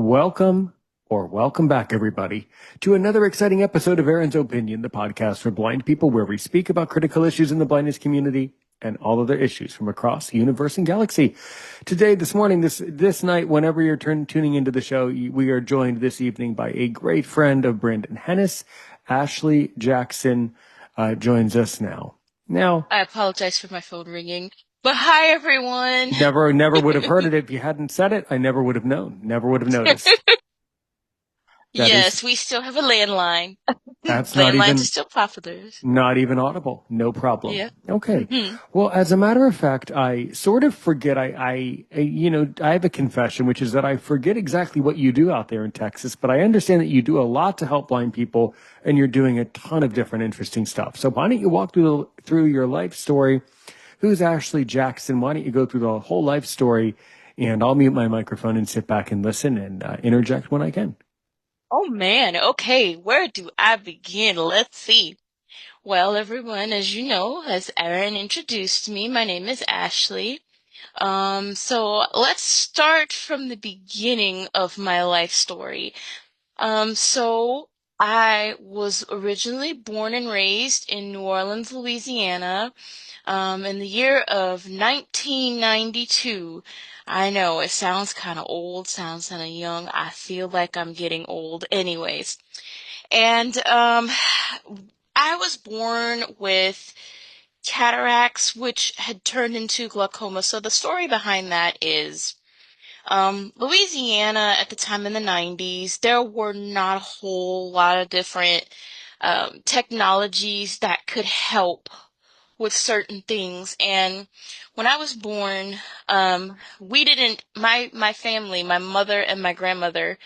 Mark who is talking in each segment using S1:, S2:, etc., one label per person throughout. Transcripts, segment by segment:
S1: Welcome back, everybody, to another exciting episode of Aaron's Opinion, the podcast for blind people, where we speak about critical issues in the blindness community and all other issues from across the universe and galaxy. Today, this morning, this night, whenever you're tuning into the show, we are joined this evening by a great friend of Brandon Hennis. Ashley Jackson joins us now.
S2: I apologize for my phone ringing. But hi, everyone.
S1: Never would have heard it if you hadn't said it. I never would have known. Never would have noticed. That is,
S2: Yes, we still have a landline.
S1: that's
S2: Landlines are still popular.
S1: not even audible. No problem.
S2: Yeah.
S1: Okay.
S2: hmm
S1: Well, as a matter of fact, I sort of forget. I have a confession, which is that I forget exactly what you do out there in Texas, but I understand that you do a lot to help blind people, and you're doing a ton of different interesting stuff. So why don't you walk through your life story? Who's Ashley Jackson? Why don't you go through the whole life story, and I'll mute my microphone and sit back and listen and interject when I can.
S2: Oh man, okay, where do I begin? Let's see. Well, everyone, as you know, as Aaron introduced me, my name is Ashley. So let's start from the beginning of my life story. So I was originally born and raised in New Orleans, Louisiana. In the year of 1992. I know it sounds kind of old, sounds kind of young. I feel like I'm getting old anyways. And I was born with cataracts, which had turned into glaucoma. So the story behind that is Louisiana at the time in the 90s, there were not a whole lot of different technologies that could help with certain things. And when I was born, we didn't, my family, my mother and my grandmother,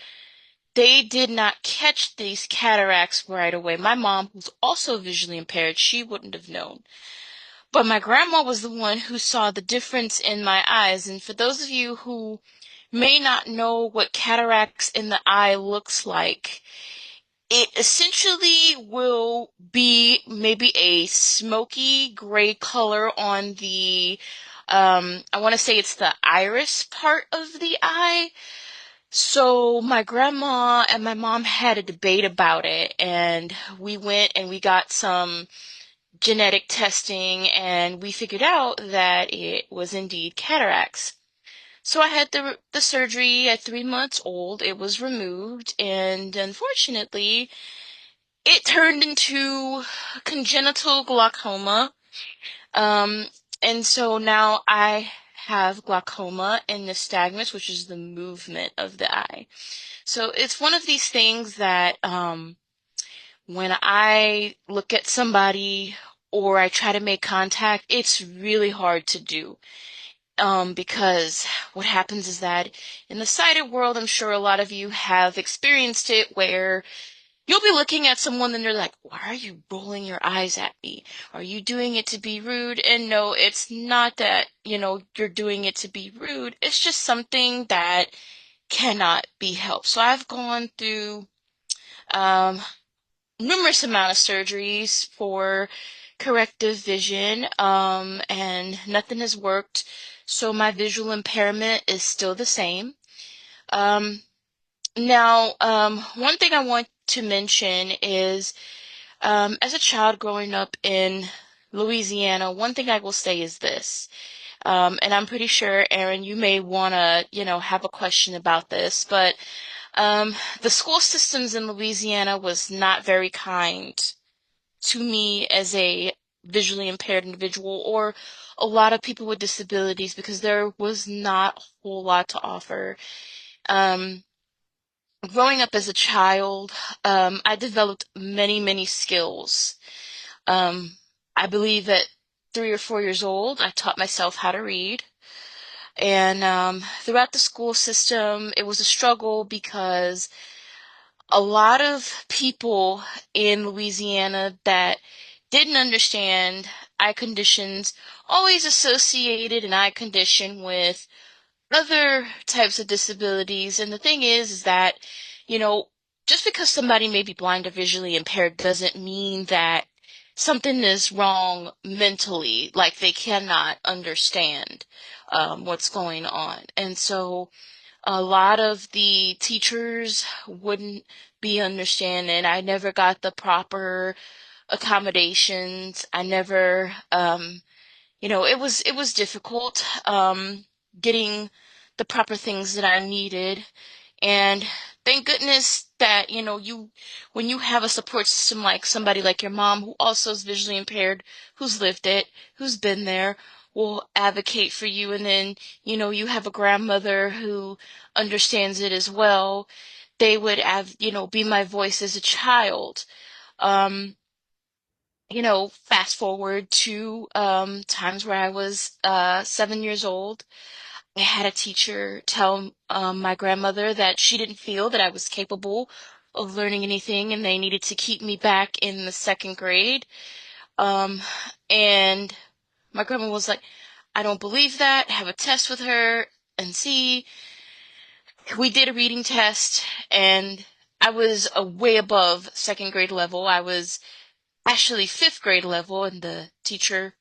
S2: they did not catch these cataracts right away. My mom, who's also visually impaired, she wouldn't have known. But my grandma was the one who saw the difference in my eyes. And for those of you who may not know what cataracts in the eye looks like, it essentially will be maybe a smoky gray color on the, I want to say it's the iris part of the eye. So my grandma and my mom had a debate about it, and we went and we got some genetic testing, and we figured out that it was indeed cataracts. So I had the surgery at 3 months old. It was removed, and unfortunately, it turned into congenital glaucoma. Um, and so now I have glaucoma and nystagmus, which is the movement of the eye. So it's one of these things that when I look at somebody or I try to make contact, it's really hard to do. Because what happens is that in the sighted world, I'm sure a lot of you have experienced it where you'll be looking at someone and they're like, why are you rolling your eyes at me? Are you doing it to be rude? And no, it's not that, you're doing it to be rude. It's just something that cannot be helped. So I've gone through um, numerous amount of surgeries for corrective vision, and nothing has worked. So my visual impairment is still the same. Um, one thing I want to mention is as a child growing up in Louisiana, one thing I will say is this, and I'm pretty sure, Aaron, you may want to, have a question about this, but the school systems in Louisiana was not very kind to me as a visually impaired individual or a lot of people with disabilities because there was not a whole lot to offer. Um, Growing up as a child, I developed many, many skills. Um, I believe at 3 or 4 years old, I taught myself how to read. And throughout the school system, it was a struggle because a lot of people in Louisiana that didn't understand eye conditions always associated an eye condition with other types of disabilities. And the thing is that, you know, just because somebody may be blind or visually impaired doesn't mean that something is wrong mentally, like they cannot understand what's going on. And so A lot of the teachers wouldn't be understanding. I never got the proper accommodations. I never, it was difficult, getting the proper things that I needed. And thank goodness that, when you have a support system like somebody like your mom, who also is visually impaired, who's lived it, who's been there, will advocate for you. And then, you have a grandmother who understands it as well. They would have, be my voice as a child. Um, Fast forward to times where I was 7 years old. I had a teacher tell my grandmother that she didn't feel that I was capable of learning anything, and they needed to keep me back in the second grade. Um, and my grandma was like, I don't believe that. Have a test with her and see. We did a reading test, and I was way above second grade level. I was actually fifth grade level, and the teacher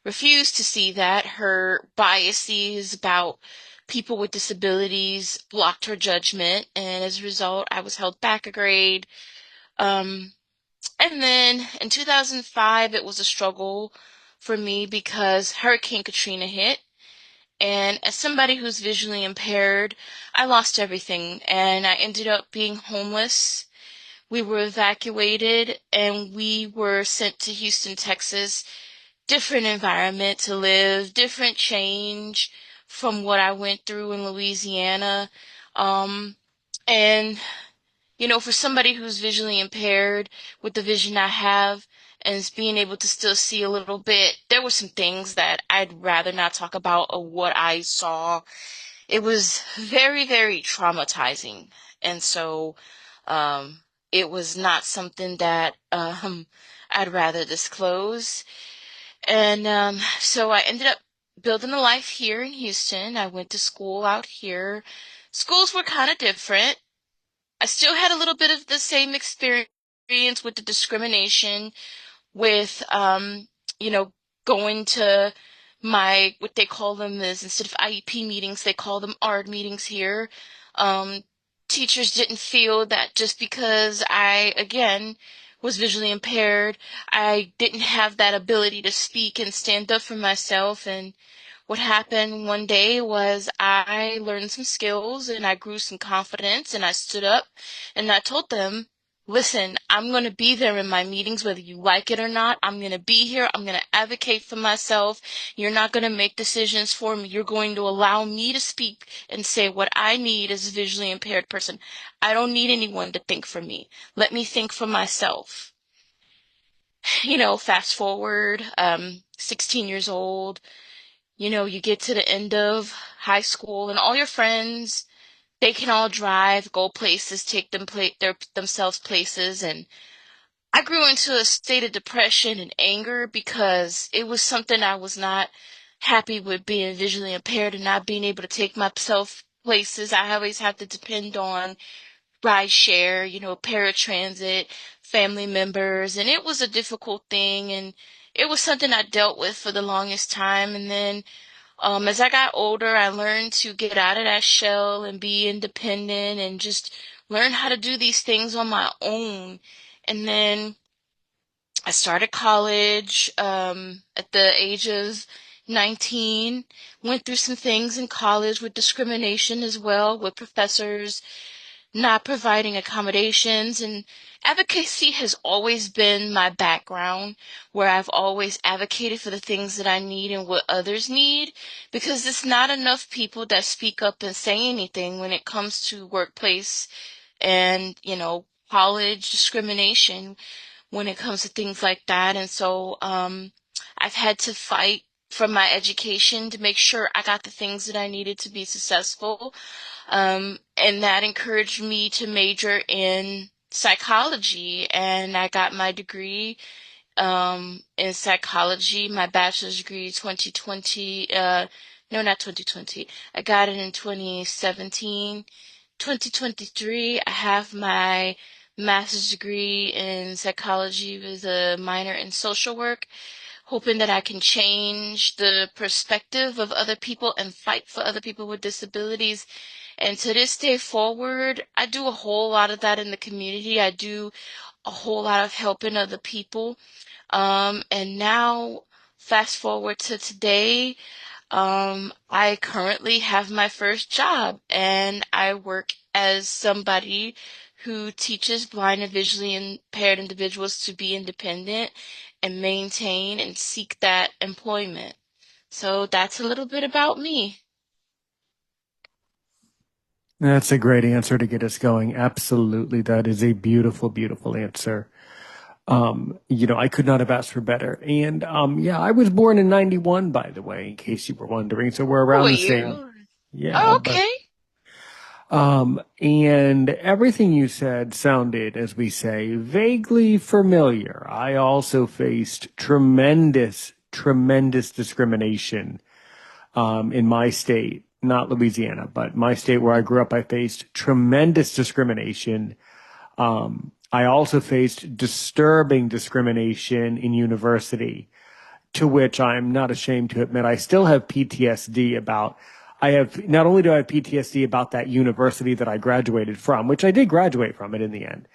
S2: refused to see that. Her biases about people with disabilities blocked her judgment, and as a result, I was held back a grade. Um, and then in 2005, it was a struggle for me because Hurricane Katrina hit. And as somebody who's visually impaired, I lost everything and I ended up being homeless. We were evacuated and we were sent to Houston, Texas. Different environment to live, different change from what I went through in Louisiana. Um, and, for somebody who's visually impaired with the vision I have and is being able to still see a little bit, there were some things that I'd rather not talk about of what I saw. It was very, very traumatizing. And so, um, it was not something that, I'd rather disclose. And so I ended up building a life here in Houston. I went to school out here. Schools were kind of different. I still had a little bit of the same experience with the discrimination, with you know, going to what they call them is, instead of IEP meetings, they call them ARD meetings here. Um, Teachers didn't feel that just because I, again, was visually impaired, I didn't have that ability to speak and stand up for myself. And what happened one day was I learned some skills and I grew some confidence and I stood up and I told them, listen, I'm going to be there in my meetings, whether you like it or not. I'm going to be here. I'm going to advocate for myself. You're not going to make decisions for me. You're going to allow me to speak and say what I need as a visually impaired person. I don't need anyone to think for me. Let me think for myself. Fast forward, 16 years old, you get to the end of high school and all your friends, they can all drive, go places, take themselves places. And I grew into a state of depression and anger because it was something I was not happy with, being visually impaired and not being able to take myself places. I always had to depend on ride share, paratransit, family members, and it was a difficult thing. And it was something I dealt with for the longest time. And then as I got older, I learned to get out of that shell and be independent and just learn how to do these things on my own. And then I started college at the age of 19, went through some things in college with discrimination as well, with professors not providing accommodations. And advocacy has always been my background, where I've always advocated for the things that I need and what others need, because it's not enough people that speak up and say anything when it comes to workplace and, college discrimination, when it comes to things like that. And so I've had to fight for my education to make sure I got the things that I needed to be successful. And that encouraged me to major in psychology, and I got my degree in psychology, my bachelor's degree 2020, no, not 2020. I got it in 2017. 2023, I have my master's degree in psychology with a minor in social work, hoping that I can change the perspective of other people and fight for other people with disabilities. And to this day forward, I do a whole lot of that in the community. I do a whole lot of helping other people. And now, fast forward to today, I currently have my first job and I work as somebody who teaches blind and visually impaired individuals to be independent and maintain and seek that employment. So that's a little bit about me.
S1: That's a great answer to get us going. Absolutely. That is a beautiful, beautiful answer. I could not have asked for better. And yeah, I was born in 91, by the way, in case you were wondering. So we're
S2: Who
S1: around
S2: are
S1: the same.
S2: you?
S1: Yeah,
S2: Oh,
S1: but
S2: okay.
S1: and everything you said sounded, as we say, vaguely familiar. I also faced tremendous, tremendous discrimination in my state, not Louisiana, but my state where I grew up. I faced tremendous discrimination. I also faced disturbing discrimination in university, to which I'm not ashamed to admit I still have PTSD about. I have not only do I have PTSD about that university that I graduated from, which I did graduate from it in the end.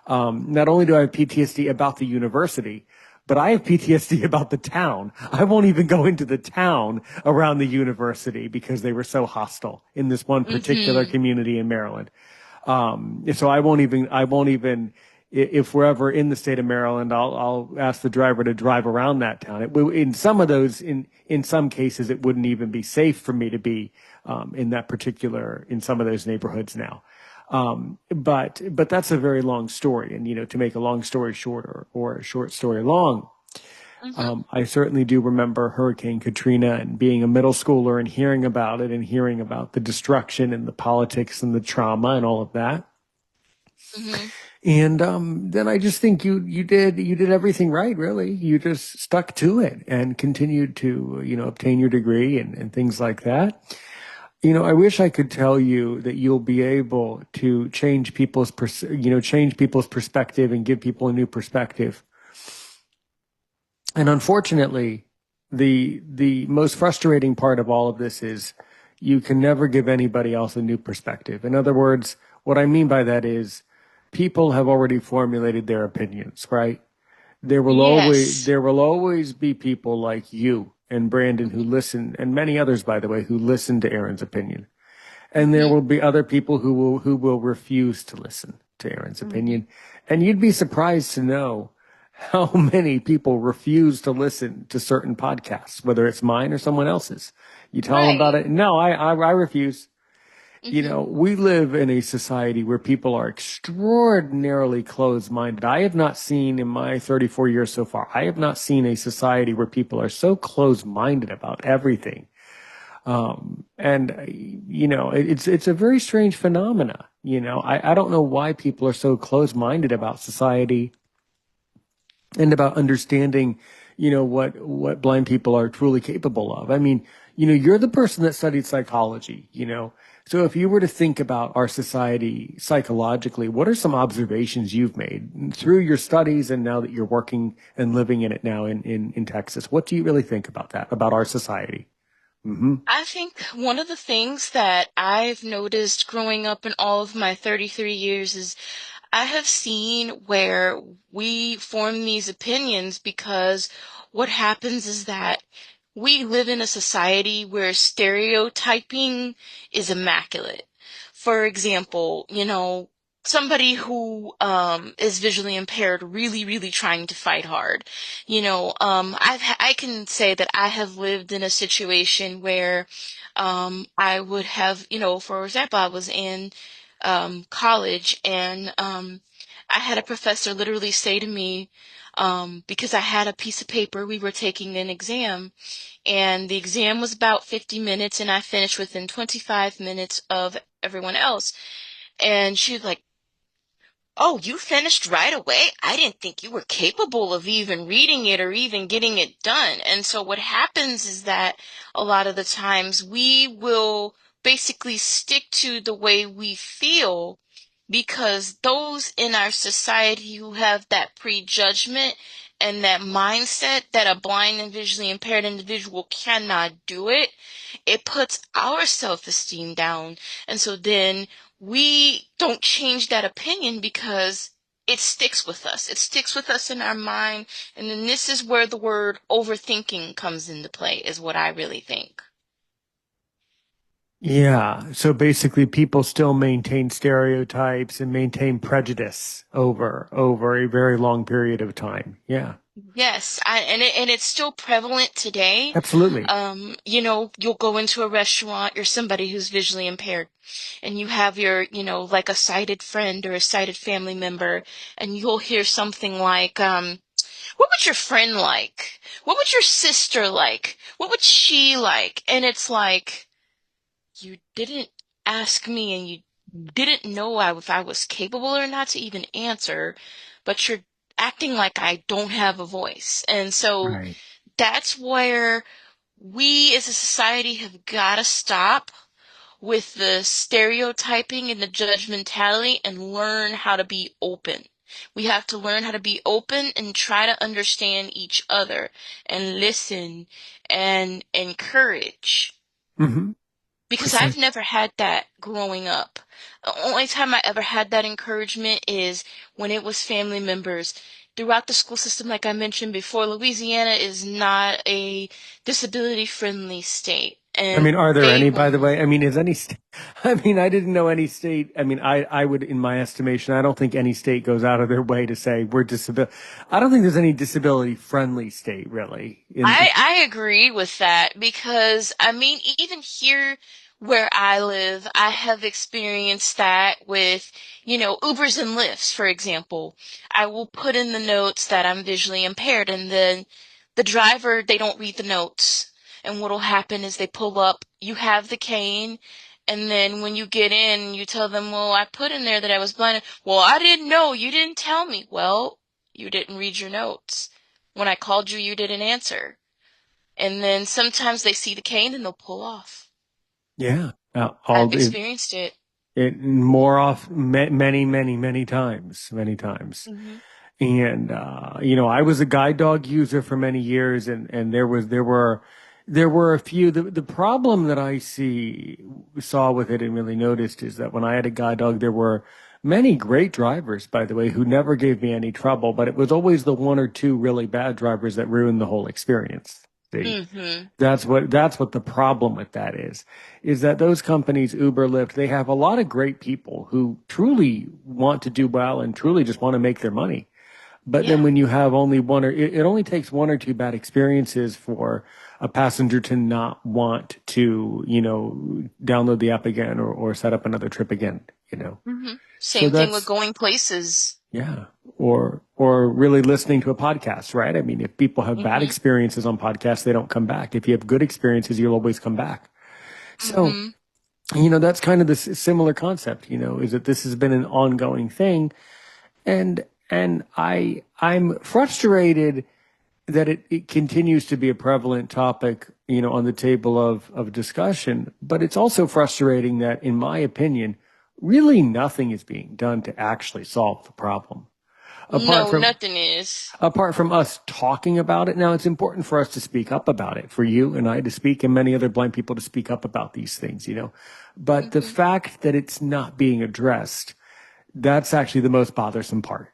S1: Not only do I have PTSD about the university, but I have PTSD about the town. I won't even go into the town around the university because they were so hostile in this one particular
S2: Mm-hmm.
S1: community in Maryland. So I won't even, if we're ever in the state of Maryland, I'll ask the driver to drive around that town. In some of those, in some cases, it wouldn't even be safe for me to be, in some of those neighborhoods now. But that's a very long story. And, to make a long story short or a short story long,
S2: Mm-hmm.
S1: I certainly do remember Hurricane Katrina and being a middle schooler and hearing about it and hearing about the destruction and the politics and the trauma and all of that.
S2: Mm-hmm.
S1: And then I just think you did everything right, really. You just stuck to it and continued to obtain your degree and things like that. I wish I could tell you that you'll be able to change people's perspective and give people a new perspective. And unfortunately, the most frustrating part of all of this is you can never give anybody else a new perspective. In other words, what I mean by that is people have already formulated their opinions, right?
S2: Yes.
S1: There will always be people like you and Brandon who listen, and many others, by the way, who listen to Aaron's opinion. And there
S2: Mm-hmm.
S1: will be other people who will refuse to listen to Aaron's
S2: Mm-hmm.
S1: opinion. And you'd be surprised to know how many people refuse to listen to certain podcasts, whether it's mine or someone else's. You tell them about
S2: Right.
S1: it. No, I refuse.
S2: Mm-hmm.
S1: We live in a society where people are extraordinarily closed-minded. I have not seen in my 34 years so far, I have not seen a society where people are so closed-minded about everything. It's a very strange phenomena. I don't know why people are so closed-minded about society and about understanding, what blind people are truly capable of. I mean, you're the person that studied psychology. So if you were to think about our society psychologically, what are some observations you've made through your studies and now that you're working and living in it now in Texas? What do you really think about that, about our society? Hmm.
S2: I think one of the things that I've noticed growing up in all of my 33 years is I have seen where we form these opinions because what happens is that we live in a society where stereotyping is immaculate. For example, somebody who is visually impaired really, really trying to fight hard. I can say that I have lived in a situation where I would have, for example, I was in college and I had a professor literally say to me, because I had a piece of paper, we were taking an exam, and the exam was about 50 minutes, and I finished within 25 minutes of everyone else. And she was like, "Oh, you finished right away? I didn't think you were capable of even reading it or even getting it done." And so what happens is that a lot of the times we will basically stick to the way we feel because those in our society who have that prejudgment and that mindset that a blind and visually impaired individual cannot do it, it puts our self-esteem down. And so then we don't change that opinion because it sticks with us. It sticks with us in our mind. And then this is where the word overthinking comes into play, is what I really think.
S1: Yeah. So basically people still maintain stereotypes and maintain prejudice over a very long period of time. Yeah.
S2: Yes, and it's still prevalent today.
S1: Absolutely.
S2: You'll go into a restaurant, you're somebody who's visually impaired, and you have your, like a sighted friend or a sighted family member, and you'll hear something like, what would your friend like? What would your sister like? What would she like? And it's like, you didn't ask me and you didn't know if I was capable or not to even answer, but you're acting like I don't have a voice. And so
S1: Right.
S2: that's where we as a society have got to stop with the stereotyping and the judgmentality and learn how to be open. We have to learn how to be open and try to understand each other and listen and encourage.
S1: Mm-hmm.
S2: Because I've
S1: Precisely.
S2: never had that growing up. The only time I ever had that encouragement is when it was family members. Throughout the school system, like I mentioned before, Louisiana is not a disability friendly state.
S1: I
S2: And
S1: mean, are there
S2: they
S1: any, by the
S2: will.
S1: way? I mean, is any state, I mean, I didn't know any state. I mean, I would, in my estimation, I don't think any state goes out of their way to say we're disability. I don't think there's any disability friendly state really
S2: I agree with that because I mean even here where I live, I have experienced that with, Ubers and Lyfts, for example. I will put in the notes that I'm visually impaired and then the driver, they don't read the notes. And what'll happen is they pull up, you have the cane, and then when you get in, you tell them, "Well, I put in there that I was blind." "Well, I didn't know. You didn't tell me." "Well, you didn't read your notes. When I called you, you didn't answer." And then sometimes they see the cane and they'll pull off.
S1: yeah,
S2: I've experienced it.
S1: it more off, many times, many times.
S2: Hmm.
S1: And I was a guide dog user for many years, and there were a few. The problem that I saw with it and really noticed is that when I had a guide dog, there were many great drivers, by the way, who never gave me any trouble, but it was always the one or two really bad drivers that ruined the whole experience. See,
S2: Hmm.
S1: that's what the problem with that is that those companies, Uber, Lyft, they have a lot of great people who truly want to do well and truly just want to make their money. But then
S2: Yeah.
S1: when you have only it only takes one or two bad experiences for a passenger to not want to, download the app again or set up another trip again.
S2: Hmm.
S1: So
S2: Same thing with
S1: that's,
S2: going places.
S1: yeah. Or really listening to a podcast, right? I mean, if people have bad
S2: Hmm.
S1: experiences on podcasts, they don't come back. If you have good experiences, you'll always come back. So,
S2: Hmm.
S1: that's kind of the similar concept, is that this has been an ongoing thing. And I'm frustrated that it continues to be a prevalent topic, on the table of discussion. But it's also frustrating that, in my opinion, really nothing is being done to actually solve the problem. Apart
S2: No,
S1: from
S2: nothing is.
S1: apart from us talking about it. Now, it's important for us to speak up about it, for you and I to speak, and many other blind people to speak up about these things. But the
S2: Hmm.
S1: fact that it's not being addressed, that's actually the most bothersome part.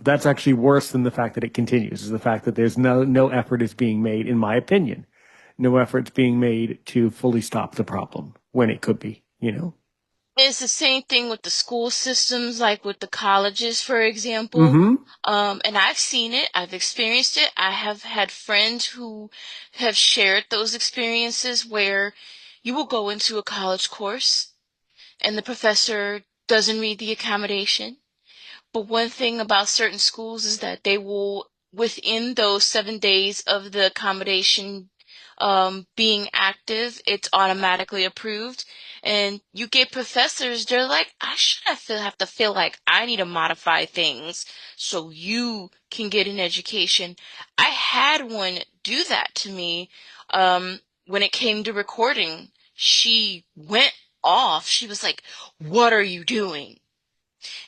S1: That's actually worse than the fact that it continues, is the fact that there's no effort is being made, in my opinion. No effort's being made to fully stop the problem when it could be.
S2: It's the same thing with the school systems, like with the colleges, for example.
S1: Mm-hmm.
S2: And I've seen it, I've experienced it. I have had friends who have shared those experiences where you will go into a college course and the professor doesn't read the accommodation. But one thing about certain schools is that they will, within those 7 days of the accommodation being active, it's automatically approved. And you get professors, they're like, I shouldn't have to feel like I need to modify things so you can get an education. I had one do that to me when it came to recording. She went off. She was like, what are you doing?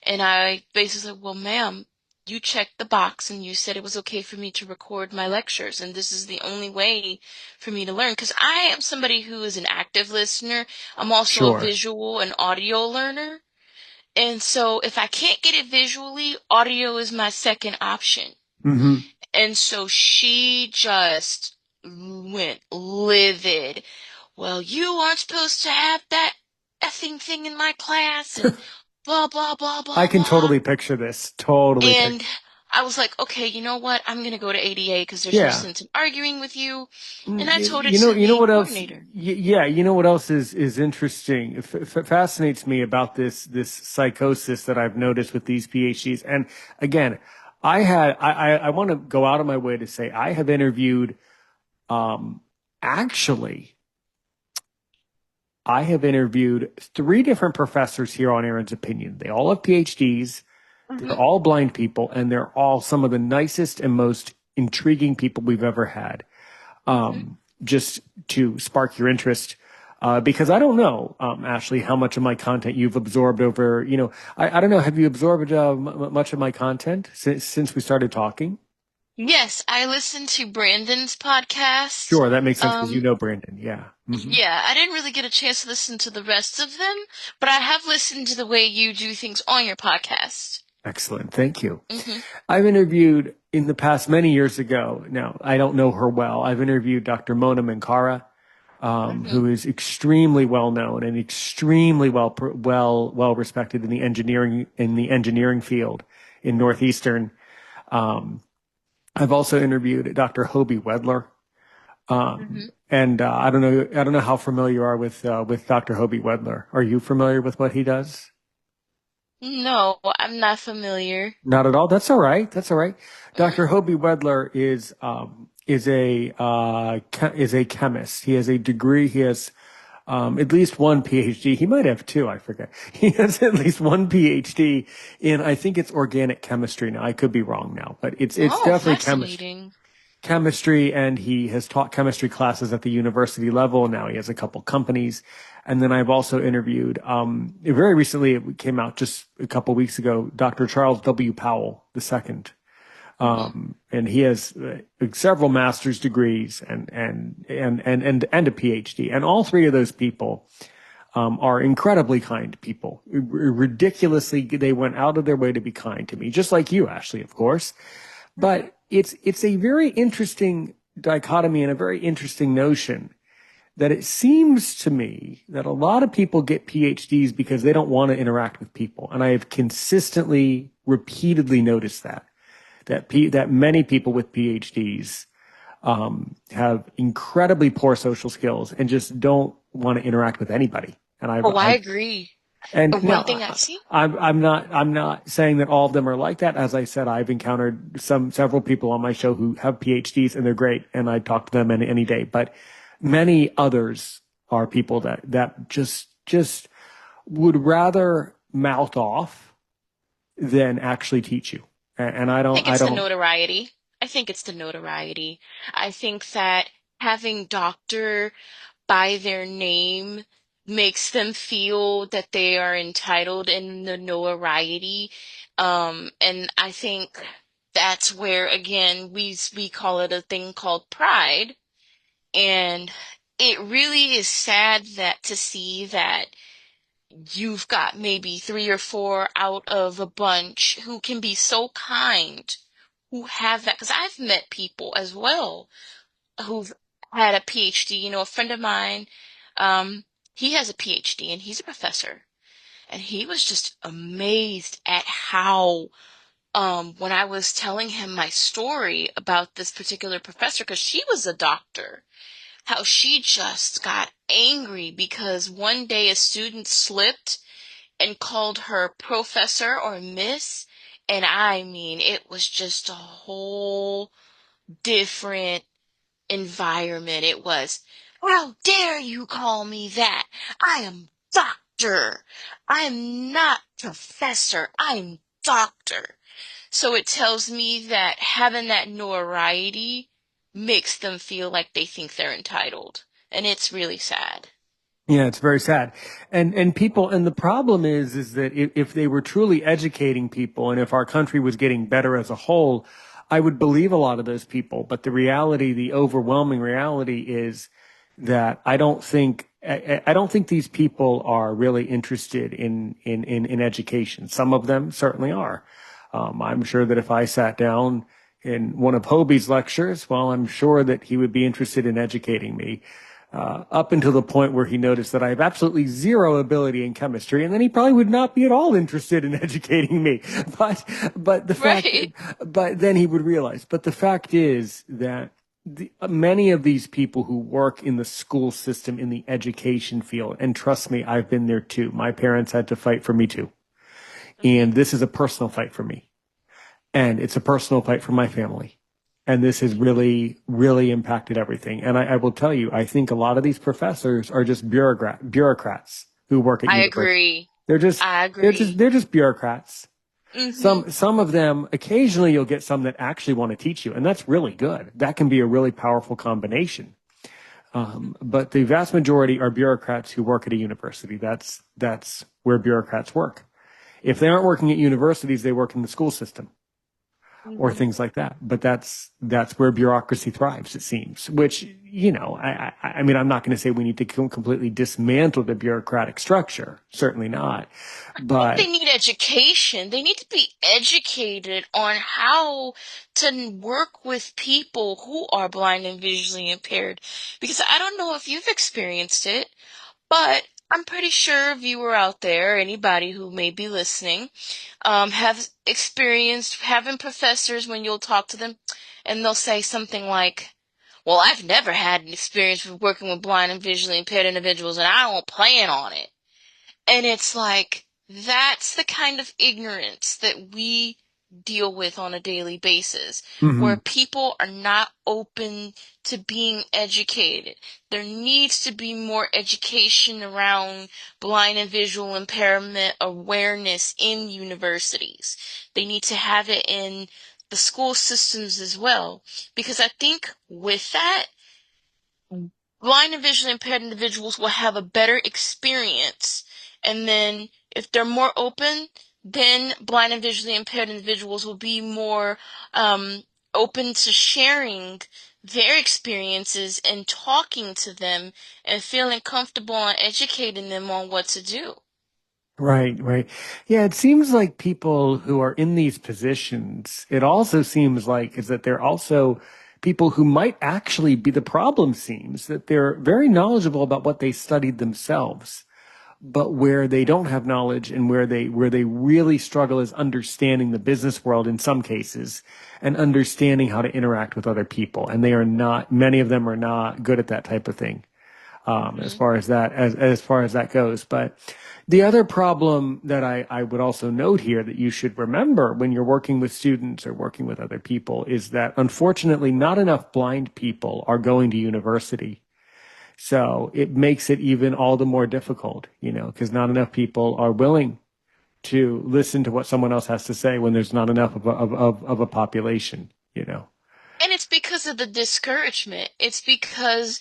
S2: And I basically said, well, ma'am, you checked the box and you said it was okay for me to record my lectures, and this is the only way for me to learn. Because I am somebody who is an active listener. I'm also a
S1: Sure.
S2: visual and audio learner. And so if I can't get it visually, audio is my second option.
S1: Hmm.
S2: And so she just went livid. Well, you aren't supposed to have that effing thing in my class and blah, blah, blah,
S1: I
S2: blah,
S1: can
S2: blah.
S1: totally picture this. Totally
S2: And
S1: picture.
S2: I was like, okay, you know what? I'm going to go to ADA because there's no
S1: Yeah.
S2: sense in arguing with you. And I told it
S1: You know,
S2: to
S1: you know
S2: the
S1: what else?
S2: coordinator.
S1: Yeah, you know what else is interesting? Fascinates me about this psychosis that I've noticed with these PhDs. And again, I want to go out of my way to say I have interviewed, um, actually, I have interviewed three different professors here on Aaron's Opinion. They all have PhDs. They're
S2: Hmm.
S1: all blind people, and they're all some of the nicest and most intriguing people we've ever had.
S2: Hmm.
S1: Just to spark your interest. Because I don't know, Ashley, how much of my content you've absorbed over, I don't know, have you absorbed much of my content since we started talking?
S2: Yes, I listened to Brandon's podcast.
S1: Sure, that makes sense because you
S2: Um,
S1: know Brandon. Yeah. Hmm.
S2: yeah, I didn't really get a chance to listen to the rest of them, but I have listened to the way you do things on your podcast.
S1: Excellent. Thank you.
S2: Hmm.
S1: I've interviewed in the past many years ago. Now, I don't know her well. I've interviewed Dr. Mona Minkara,
S2: Hmm.
S1: who is extremely well known and extremely well respected in the engineering field in Northeastern. Um, I've also interviewed Dr. Hobie Wedler,
S2: Hmm.
S1: and I don't know how familiar you are with Dr. Hobie Wedler. Are you familiar with what he does?
S2: No, I'm not familiar.
S1: Not at all. That's all right. That's all right.
S2: Hmm.
S1: Dr. Hobie Wedler is a chemist. He has a degree. He has at least one PhD. He might have two. I forget. He has at least one PhD in, I think it's organic chemistry. Now I could be wrong now, but it's
S2: Oh,
S1: definitely chemistry.
S2: fascinating.
S1: Chemistry, and he has taught chemistry classes at the university level. Now he has a couple companies. And then I've also interviewed, very recently, it came out just a couple weeks ago, Dr. Charles W. Powell II.
S2: Hmm.
S1: And he has several master's degrees and a PhD. And all three of those people, are incredibly kind people. Ridiculously, they went out of their way to be kind to me, just like you, Ashley, of course.
S2: Hmm.
S1: But it's a very interesting dichotomy and a very interesting notion that it seems to me that a lot of people get PhDs because they don't want to interact with people. And I have consistently, repeatedly noticed that many people with PhDs have incredibly poor social skills and just don't want to interact with anybody. And
S2: Oh, I agree.
S1: and
S2: One
S1: now
S2: thing I see.
S1: I'm not saying that all of them are like that. As I said, I've encountered several people on my show who have PhDs and they're great, and I talk to them any day. But many others are people that just would rather mouth off than actually teach you. And I
S2: I
S1: don't
S2: think
S1: I
S2: it's the
S1: don't
S2: notoriety. I think it's the notoriety. I think that having doctor by their name makes them feel that they are entitled in the notoriety. And I think that's where, again, we call it a thing called pride. And it really is sad that to see that you've got maybe three or four out of a bunch who can be so kind, who have that. Because I've met people as well who've had a PhD. You know, a friend of mine, um, he has a PhD and he's a professor. And he was just amazed at how, when I was telling him my story about this particular professor, because she was a doctor, how she just got angry because one day a student slipped and called her professor or miss. And I mean, it was just a whole different environment. It was, how dare you call me that? I am doctor. I am not professor. I'm doctor. So it tells me that having that notoriety makes them feel like they think they're entitled. And it's really sad.
S1: Yeah, it's very sad. And people, and the problem is that if they were truly educating people and if our country was getting better as a whole, I would believe a lot of those people. But the reality, the overwhelming reality is that I don't think these people are really interested in education. Some of them certainly are. I'm sure that if I sat down in one of Hobie's lectures, well, I'm sure that he would be interested in educating me up until the point where he noticed that I have absolutely zero ability in chemistry, and then he probably would not be at all interested in educating me. But but the fact,
S2: Right.
S1: but then he would realize. But the fact is that many of these people who work in the school system in the education field, and trust me, I've been there too. My parents had to fight for me too,
S2: Hmm.
S1: and this is a personal fight for me, and it's a personal fight for my family. And this has really, really impacted everything. And I will tell you, I think a lot of these professors are just bureaucrats who work at
S2: I
S1: university.
S2: agree.
S1: They're just,
S2: I agree.
S1: they're just bureaucrats.
S2: Hmm.
S1: Some of them, occasionally you'll get some that actually want to teach you, and that's really good. That can be a really powerful combination. But the vast majority are bureaucrats who work at a university. That's where bureaucrats work. If they aren't working at universities, they work in the school system or
S2: Hmm.
S1: things like that. But that's where bureaucracy thrives, it seems. Which I mean, I'm not going to say we need to completely dismantle the bureaucratic structure. Certainly not.
S2: Think they
S1: But
S2: need education. They need to be educated on how to work with people who are blind and visually impaired. Because I don't know if you've experienced it, but I'm pretty sure a viewer out there, anybody who may be listening, have experienced having professors when you'll talk to them and they'll say something like, well, I've never had an experience with working with blind and visually impaired individuals and I don't plan on it. And it's like, that's the kind of ignorance that we deal with on a daily basis, where
S1: mhm.
S2: people are not open to being educated. There needs to be more education around blind and visual impairment awareness in universities. They need to have it in the school systems as well, because I think with that, blind and visually impaired individuals will have a better experience. And then if they're more open, then blind and visually impaired individuals will be more um, open to sharing their experiences and talking to them and feeling comfortable and educating them on what to do.
S1: Right, right. Yeah, it seems like people who are in these positions, it also seems like is that they're also people who might actually be the problem seems that they're very knowledgeable about what they studied themselves, but where they don't have knowledge and where they really struggle is understanding the business world in some cases and understanding how to interact with other people. And they are not, many of them are not good at that type of thing, as
S2: Hmm.
S1: far as as far as that goes. But the other problem that I would also note here that you should remember when you're working with students or working with other people is that unfortunately not enough blind people are going to university. So it makes it even all the more difficult, because not enough people are willing to listen to what someone else has to say when there's not enough of a population.
S2: And it's because of the discouragement. It's because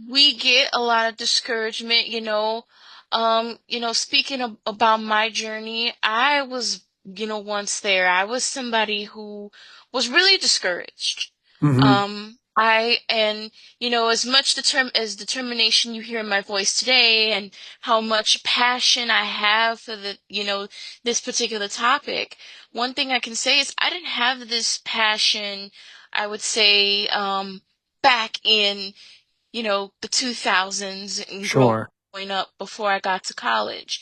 S2: we get a lot of discouragement, speaking about my journey, I was, once there. I was somebody who was really discouraged.
S1: Hmm.
S2: And as much determination you hear in my voice today and how much passion I have for this particular topic, one thing I can say is I didn't have this passion, I would say, back in the 2000s and
S1: Sure.
S2: growing up before I got to college.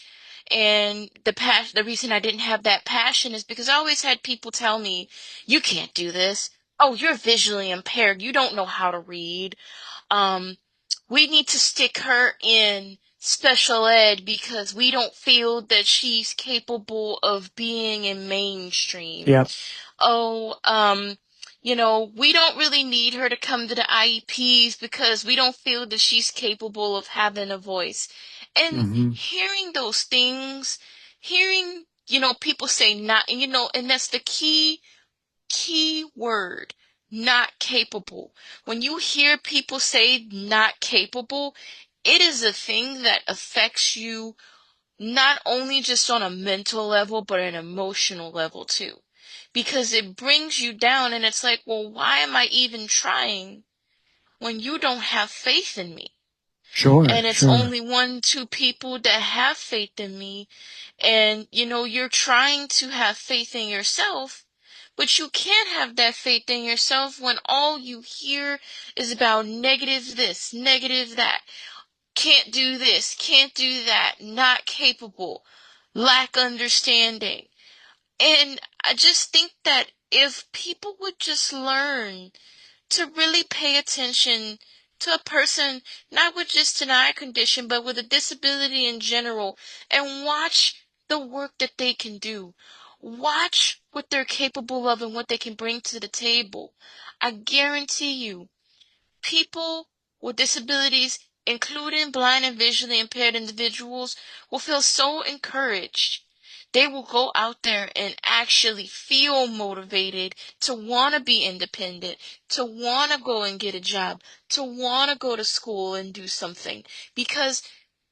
S2: And the reason I didn't have that passion is because I always had people tell me, you can't do this. Oh, you're visually impaired. You don't know how to read. Um, we need to stick her in special ed because we don't feel that she's capable of being in mainstream.
S1: Yep.
S2: Oh, we don't really need her to come to the IEPs because we don't feel that she's capable of having a voice. And
S1: Hmm.
S2: hearing those things, hearing, people say not, and that's the key word, not capable. When you hear people say not capable, it is a thing that affects you not only just on a mental level, but an emotional level too. Because it brings you down and it's like, well, why am I even trying when you don't have faith in me?
S1: Sure,
S2: And it's
S1: sure.
S2: only one, two people that have faith in me. And, you're trying to have faith in yourself, but you can't have that faith in yourself when all you hear is about negative this, negative that. Can't do this, can't do that, not capable, lack understanding. And I just think that if people would just learn to really pay attention to a person, not with just an eye condition, but with a disability in general, and watch the work that they can do. Watch what they're capable of and what they can bring to the table. I guarantee you, people with disabilities, including blind and visually impaired individuals, will feel so encouraged. They will go out there and actually feel motivated to want to be independent, to want to go and get a job, to want to go to school and do something. Because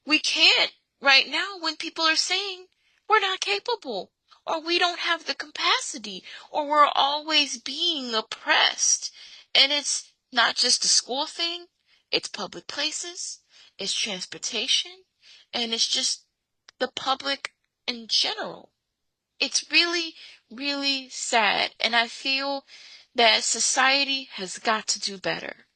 S2: we can't right now when people are saying we're not capable, or we don't have the capacity, or we're always being oppressed. And it's not just a school thing, it's public places, it's transportation, and it's just the public in general. It's really, really sad. And I feel that society has got to do better.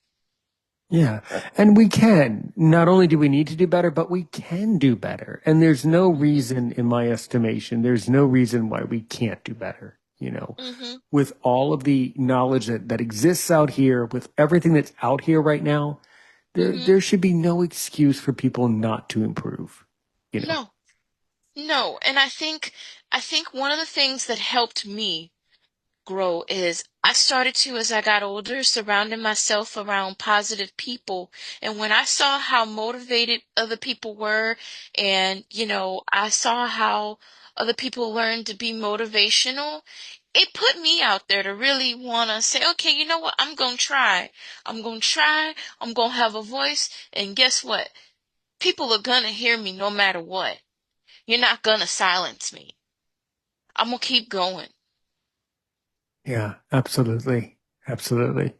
S1: Yeah. And we can. Not only do we need to do better, but we can do better. And there's no
S2: Hmm.
S1: reason, in my estimation, there's no reason why we can't do better.
S2: Hmm.
S1: With all of the knowledge that exists out here, with everything that's out here right now,
S2: Hmm.
S1: there should be no excuse for people not to improve, you know.
S2: No, no. And I think one of the things that helped me grow is I started to, as I got older, surrounding myself around positive people. And when I saw how motivated other people were, and, I saw how other people learned to be motivational, it put me out there to really want to say, okay, you know what? I'm going to try. I'm going to try. I'm going to have a voice. And guess what? People are going to hear me no matter what. You're not going to silence me. I'm going to keep going.
S1: Yeah, absolutely. Absolutely.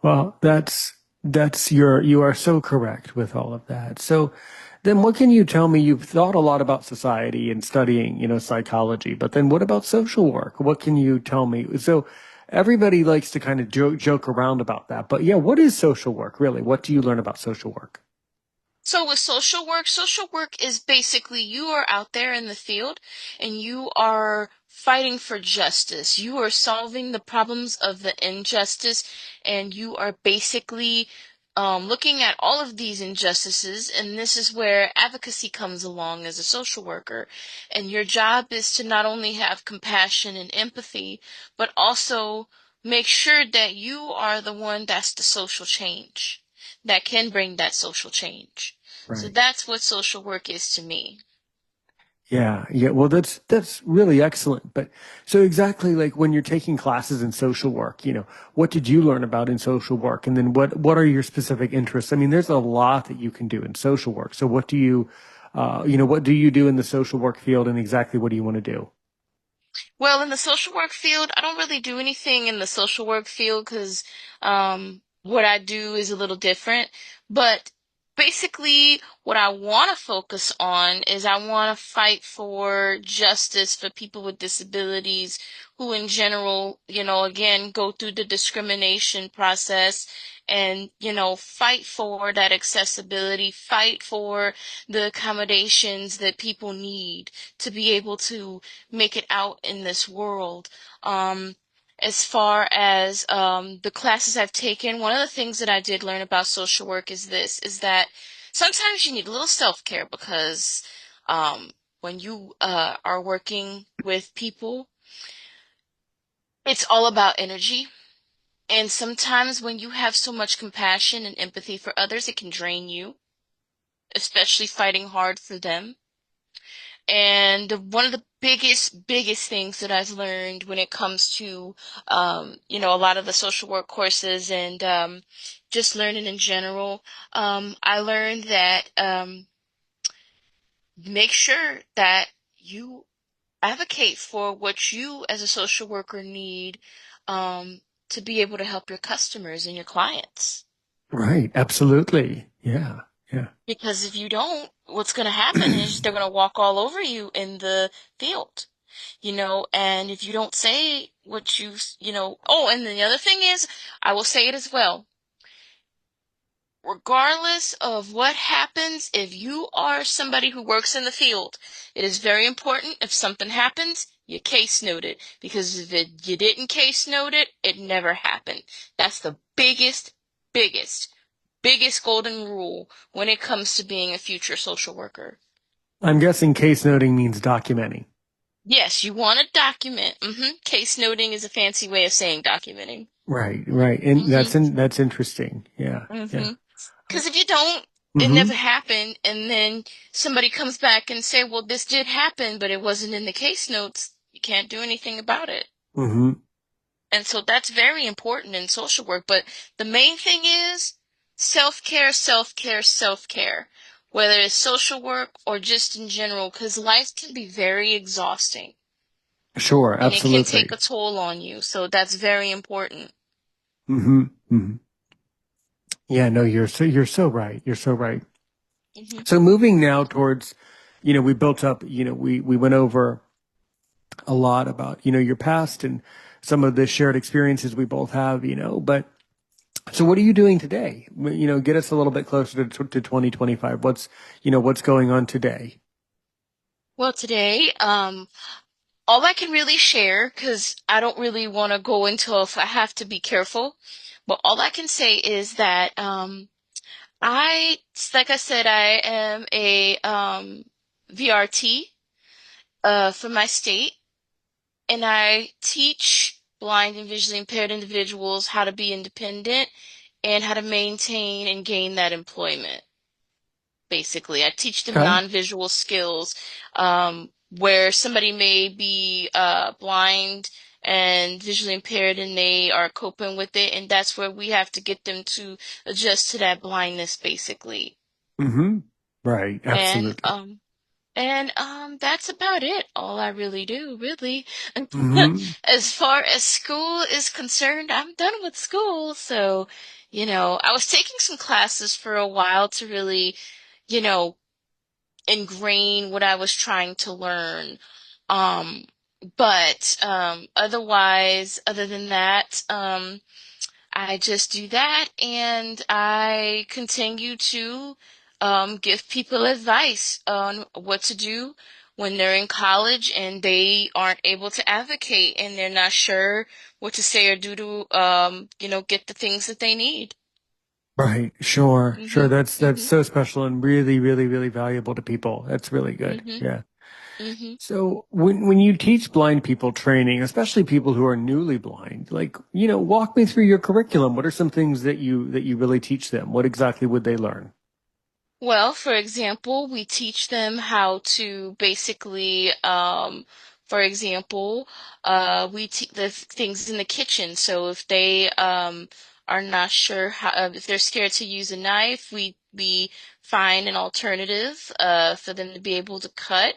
S1: Well, you are so correct with all of that. So then what can you tell me? You've thought a lot about society and studying, psychology, but then what about social work? What can you tell me? So everybody likes to kind of joke around about that, but yeah, what is social work really? What do you learn about social work?
S2: So with social work is basically you are out there in the field and you are fighting for justice. You are solving the problems of the injustice and you are basically looking at all of these injustices. And this is where advocacy comes along as a social worker. And your job is to not only have compassion and empathy, but also make sure that you are the one that's the social change that can bring that social change. So
S1: Right.
S2: that's what social work is to me.
S1: Yeah, yeah. Well, that's really excellent. But so exactly like when you're taking classes in social work, what did you learn about in social work? And then what are your specific interests? I mean, there's a lot that you can do in social work. So what do you do in the social work field and exactly what do you want to do?
S2: Well, in the social work field, I don't really do anything in the social work field because what I do is a little different. But basically, what I want to focus on is I want to fight for justice for people with disabilities who, in general, again, go through the discrimination process and, fight for that accessibility, fight for the accommodations that people need to be able to make it out in this world. Um, as far as the classes I've taken, one of the things that I did learn about social work is that sometimes you need a little self-care because when you are working with people, it's all about energy. And sometimes when you have so much compassion and empathy for others, it can drain you, especially fighting hard for them. And one of the biggest things that I've learned when it comes to, a lot of the social work courses and just learning in general, I learned that make sure that you advocate for what you as a social worker need to be able to help your customers and your clients.
S1: Right. Absolutely. Yeah. Yeah.
S2: Because if you don't, what's going to happen is they're going to walk all over you in the field, and if you don't say what oh, and then the other thing is, I will say it as well. Regardless of what happens, if you are somebody who works in the field, it is very important if something happens, you case note it. Because if you didn't case note it, it never happened. That's the biggest, biggest golden rule when it comes to being a future social worker.
S1: I'm guessing case noting means documenting.
S2: Yes, you want to document. Case noting is a fancy way of saying documenting.
S1: Right. Right. And
S2: hmm
S1: that's interesting. Yeah. Yeah.
S2: hmm Because if you don't, it
S1: Mm-hmm.
S2: never happened, and then somebody comes back and say, "Well, this did happen, but it wasn't in the case notes." You can't do anything about it.
S1: Mm-hmm.
S2: And so that's very important in social work. But the main thing is self-care, self-care, self-care, whether it's social work or just in general, because life can be very exhausting
S1: Sure.
S2: and it can take
S1: Absolutely.
S2: a toll on you. So that's very important.
S1: Mm-hmm. Mm-hmm. Yeah. No, you're so right. You're so right.
S2: hmm
S1: So moving now towards, we built up, we went over a lot about, your past and some of the shared experiences we both have, but so what are you doing today? Get us a little bit closer to 2025. What's going on today?
S2: Well, today, all I can really share, because I don't really want to go into if I have to be careful, but all I can say is that like I said, I am a VRT for my state, and I teach blind and visually impaired individuals how to be independent and how to maintain and gain that employment. Basically, I teach them
S1: Okay.
S2: non-visual skills, where somebody may be blind and visually impaired and they are coping with it, and that's where we have to get them to adjust to that blindness, basically.
S1: Mm-hmm. Right.
S2: And
S1: Absolutely.
S2: that's about it. All I really do, really.
S1: Mm-hmm.
S2: As far as school is concerned, I'm done with school. So, I was taking some classes for a while to really, you know, ingrain what I was trying to learn. Um, but otherwise, other than that, I just do that and I continue to give people advice on what to do when they're in college and they aren't able to advocate and they're not sure what to say or do to, get the things that they need.
S1: Right. Sure. Sure.
S2: Mhm.
S1: That's
S2: Mhm.
S1: so special and really, really, really valuable to people. That's really good.
S2: Mhm.
S1: Yeah.
S2: Mhm.
S1: So when you teach blind people training, especially people who are newly blind, like, walk me through your curriculum. What are some things that you really teach them? What exactly would they learn?
S2: Well, for example, we teach them how to basically, for example, we teach the things in the kitchen. So if they are not sure how, if they're scared to use a knife, we find an alternative for them to be able to cut.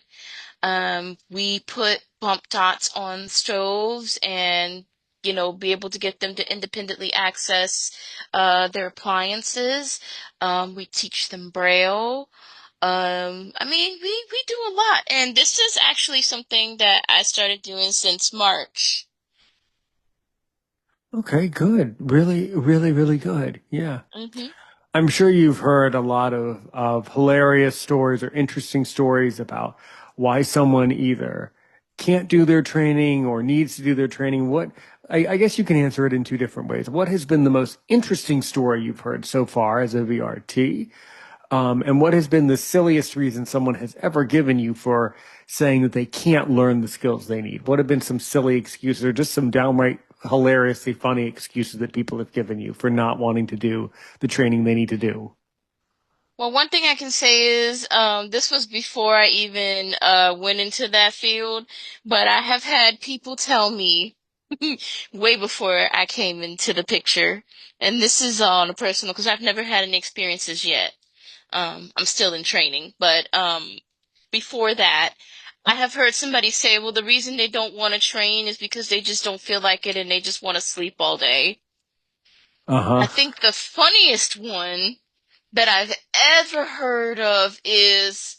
S2: We put bump dots on stoves and, be able to get them to independently access their appliances. We teach them Braille. I mean, we do a lot. And this is actually something that I started doing since March.
S1: Okay, good. Really, really, really good. Yeah.
S2: hmm
S1: I'm sure you've heard a lot of hilarious stories or interesting stories about why someone either can't do their training or needs to do their training. I guess you can answer it in two different ways. What has been the most interesting story you've heard so far as a VRT? And what has been the silliest reason someone has ever given you for saying that they can't learn the skills they need? What have been some silly excuses or just some downright hilariously funny excuses that people have given you for not wanting to do the training they need to do?
S2: Well, one thing I can say is this was before I even went into that field, but I have had people tell me way before I came into the picture, and this is on a personal because I've never had any experiences yet. I'm still in training, but before that, I have heard somebody say, well, the reason they don't want to train is because they just don't feel like it and they just want to sleep all day. I
S1: Uh-huh.
S2: think the funniest one that I've ever heard of is,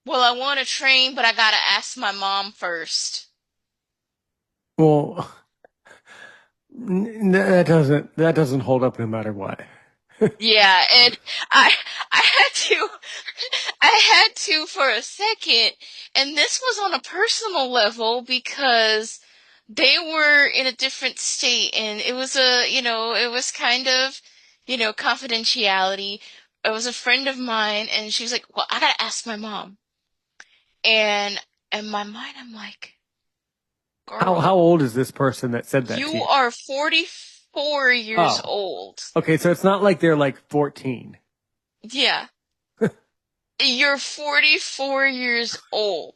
S2: well, I want to train, but I gotta ask my mom first.
S1: Well, that doesn't hold up no matter what.
S2: Yeah, and I I had to I had to for a second, and this was on a personal level because they were in a different state and it was it was kind of, confidentiality. It was a friend of mine and she was like, "Well, I gotta ask my mom." And in my mind I'm like,
S1: How
S2: "Girl,
S1: old is this person that said that to
S2: you
S1: you?
S2: are 44 years
S1: Oh,
S2: old."
S1: okay. So it's not like they're like 14.
S2: Yeah. You're 44 years old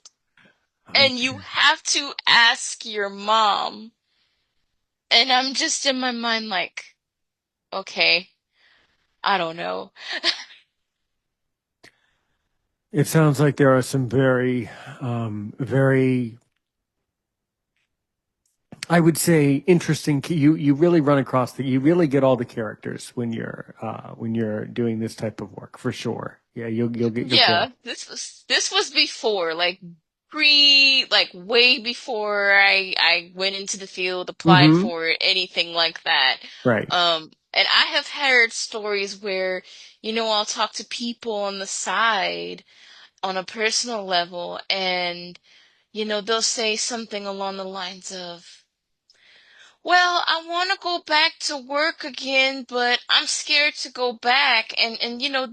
S2: and you
S1: Okay.
S2: have to ask your mom. And I'm just in my mind like, okay, I don't know.
S1: It sounds like there are some very, I would say, interesting. You really run across you really get all the characters when you're doing this type of work for sure. Yeah, you'll get it.
S2: Yeah, this was before, like like way before I went into the field, applied
S1: Mm-hmm.
S2: for it, anything like that.
S1: Right.
S2: And I have heard stories where, I'll talk to people on the side on a personal level and, they'll say something along the lines of, well, I want to go back to work again, but I'm scared to go back. And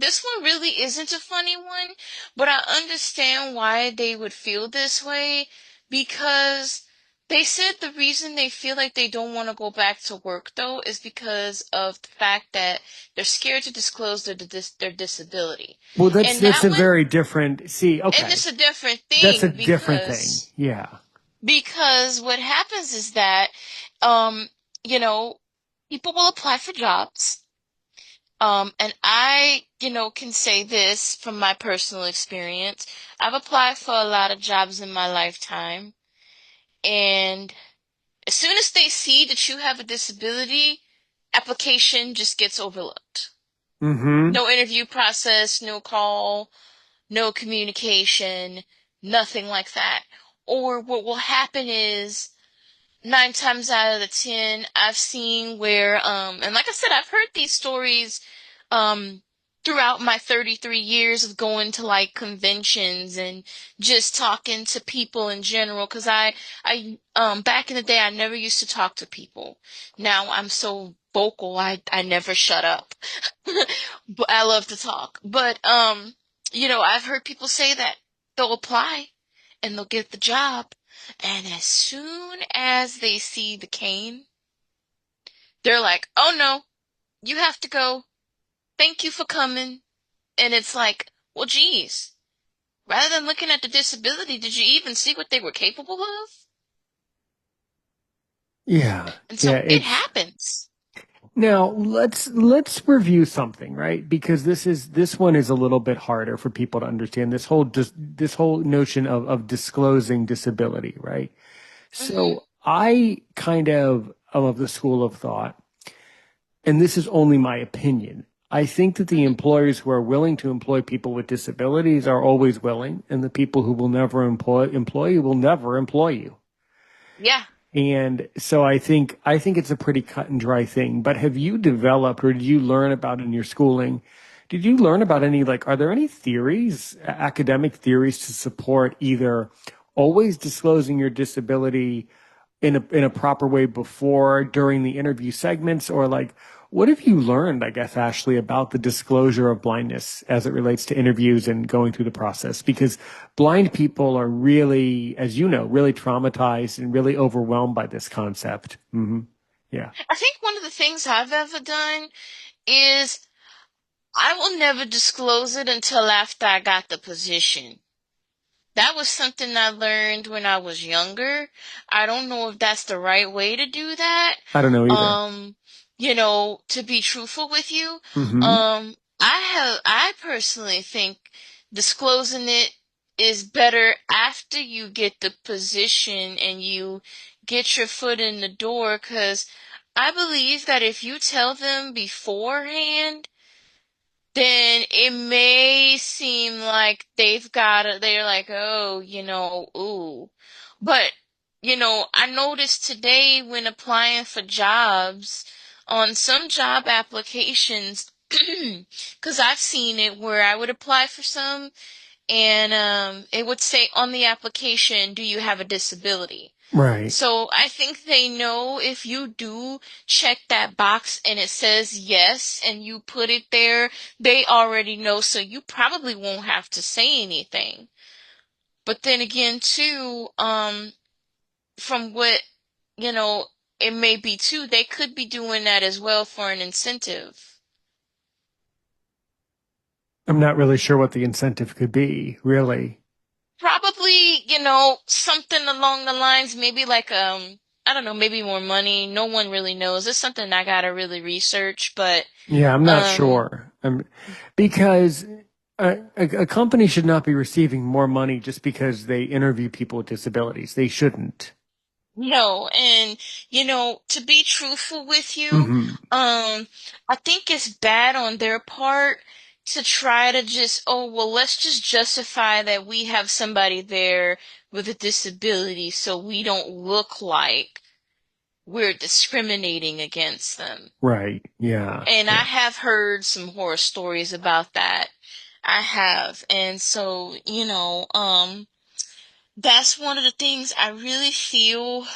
S2: this one really isn't a funny one, but I understand why they would feel this way because they said the reason they feel like they don't want to go back to work though is because of the fact that they're scared to disclose their disability.
S1: Well, that's
S2: And
S1: that's
S2: that
S1: a
S2: one,
S1: very different. See,
S2: and
S1: okay,
S2: it's a different
S1: that's a
S2: thing
S1: different thing. Yeah.
S2: because what happens is that, um, you know, people will apply for jobs. And I, can say this from my personal experience. I've applied for a lot of jobs in my lifetime. And as soon as they see that you have a disability, application just gets overlooked.
S1: Mm-hmm.
S2: No interview process, no call, no communication, nothing like that. Or what will happen is 9 times out of the 10, I've seen where, and like I said, I've heard these stories, um, throughout my 33 years of going to like conventions and just talking to people in general. Cause back in the day, I never used to talk to people. Now I'm so vocal, I never shut up. But I love to talk. But, I've heard people say that they'll apply and they'll get the job. And as soon as they see the cane, they're like, oh no, you have to go. Thank you for coming. And it's like, well, geez, rather than looking at the disability, did you even see what they were capable of?
S1: Yeah.
S2: And
S1: Yeah.
S2: so it happens.
S1: Now let's review something, right? Because this one is a little bit harder for people to understand. This whole notion of disclosing disability, right?
S2: Hmm.
S1: So I kind of am of the school of thought, and this is only my opinion. I think that the
S2: Hmm.
S1: employers who are willing to employ people with disabilities are always willing, and the people who will never employ you will never employ you.
S2: Yeah.
S1: And so I think it's a pretty cut and dry thing. But have you developed or did you learn about in your schooling? Did you learn about any like are there any theories, academic theories to support either always disclosing your disability in a proper way before, during the interview segments, or like what have you learned, I guess, Ashley, about the disclosure of blindness as it relates to interviews and going through the process? Because blind people are really, as you know, really traumatized and really overwhelmed by this concept. Yeah.
S2: I think one of the things I've ever done is I will never disclose it until after I got the position. That was something I learned when I was younger. I don't know if that's the right way to do that.
S1: I don't know either.
S2: To be truthful with you,
S1: Hmm.
S2: I personally think disclosing it is better after you get the position and you get your foot in the door, 'cause I believe that if you tell them beforehand, then it may seem like they're like, oh, ooh. But, I noticed today when applying for jobs on some job applications, because I've seen it where I would apply for some and it would say on the application, do you have a disability?
S1: Right.
S2: So I think they know if you do check that box and it says yes and you put it there, they already know, so you probably won't have to say anything. But then again, too, from what, you know, it may be too, they could be doing that as well for an incentive.
S1: I'm not really sure what the incentive could be, really.
S2: Probably, something along the lines, maybe like I don't know, maybe more money. No one really knows. It's something I gotta really research, but
S1: Yeah, I'm not
S2: um
S1: sure. Because a company should not be receiving more money just because they interview people with disabilities. They shouldn't.
S2: no, and to be truthful with you,
S1: Hmm.
S2: I think it's bad on their part to try to just, oh, well, let's just justify that we have somebody there with a disability so we don't look like we're discriminating against them.
S1: Right. Yeah.
S2: And I
S1: Yeah.
S2: have heard some horror stories about that. I have. And so, that's one of the things I really feel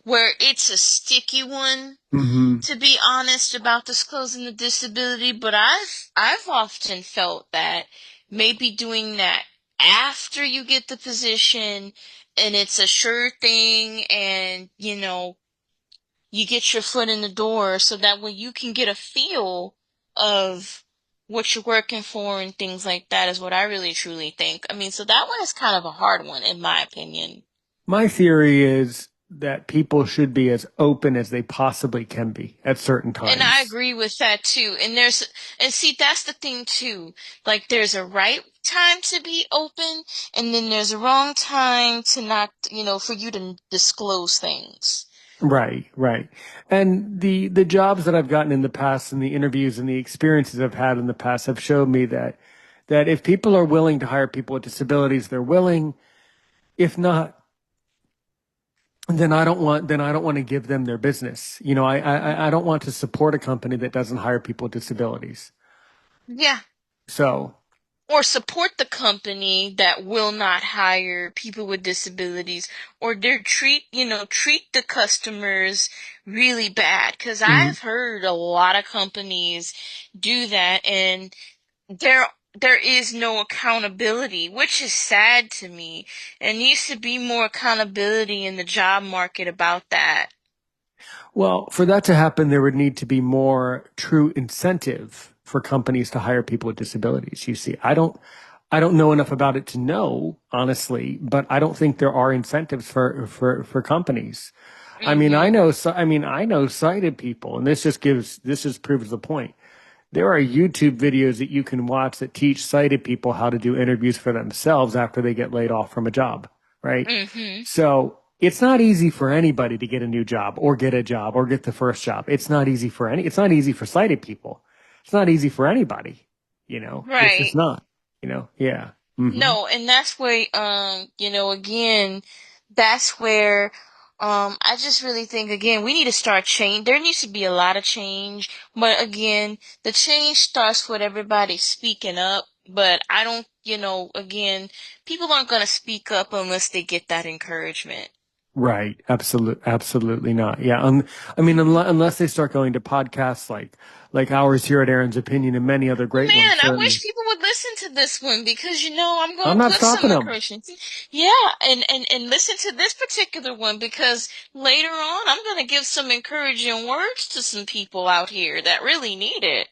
S2: where it's a sticky one,
S1: Hmm.
S2: to be honest, about disclosing the disability, but I've often felt that maybe doing that after you get the position and it's a sure thing and you get your foot in the door so that way you can get a feel of what you're working for and things like that is what I really truly think. I mean, so that one is kind of a hard one in my opinion.
S1: My theory is that people should be as open as they possibly can be at certain
S2: And I
S1: times.
S2: agree with that too. And see, that's the thing too. Like there's a right time to be open and then there's a wrong time to not, for you to disclose things.
S1: Right, right. And the jobs that I've gotten in the past and the interviews and the experiences I've had in the past have showed me that if people are willing to hire people with disabilities, they're willing. If not, then I don't want to give them their business. I don't want to support a company that doesn't hire people with disabilities.
S2: Yeah.
S1: So,
S2: Or support the company that will not hire people with disabilities, or treat the customers really bad, because
S1: mhm.
S2: I've heard a lot of companies do that and there is no accountability, which is sad to me. There needs to be more accountability in the job market about that.
S1: Well, for that to happen, there would need to be more true incentive for companies to hire people with disabilities. You see, I don't know enough about it to know, honestly, but I don't think there are incentives for companies.
S2: Mhm.
S1: I mean, I know sighted people, and this just proves the point. There are YouTube videos that you can watch that teach sighted people how to do interviews for themselves after they get laid off from a job, right?
S2: Mhm.
S1: So it's not easy for anybody to get a new job or get a job or get the first job. It's not easy for sighted people. It's not easy for anybody, it's just
S2: Right.
S1: not, yeah. Hmm.
S2: No, and that's where, again, that's where, I just really think, again, we need to start change. There needs to be a lot of change, but again, the change starts with everybody speaking up. But I don't, again, people aren't going to speak up unless they get that encouragement.
S1: Right. Absolutely not. Yeah. I mean, unless they start going to podcasts like ours here at Aaron's Opinion and many other great ones,
S2: Man, I
S1: certainly.
S2: wish people would listen to this one because I'm
S1: I'm
S2: going to
S1: not
S2: put some
S1: stopping them.
S2: encouragement. Yeah, and listen to this particular one because later on I'm going to give some encouraging words to some people out here that really need it.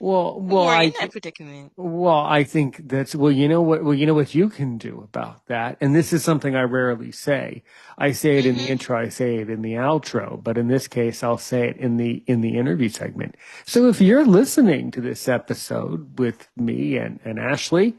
S2: who are in that predicament.
S1: I think that's, you know what you can do about that. And this is something I rarely say. I say it in the
S2: Mm-hmm.
S1: intro, I say it in the outro, but in this case, I'll say it in the interview segment. So if you're listening to this episode with me and Ashley,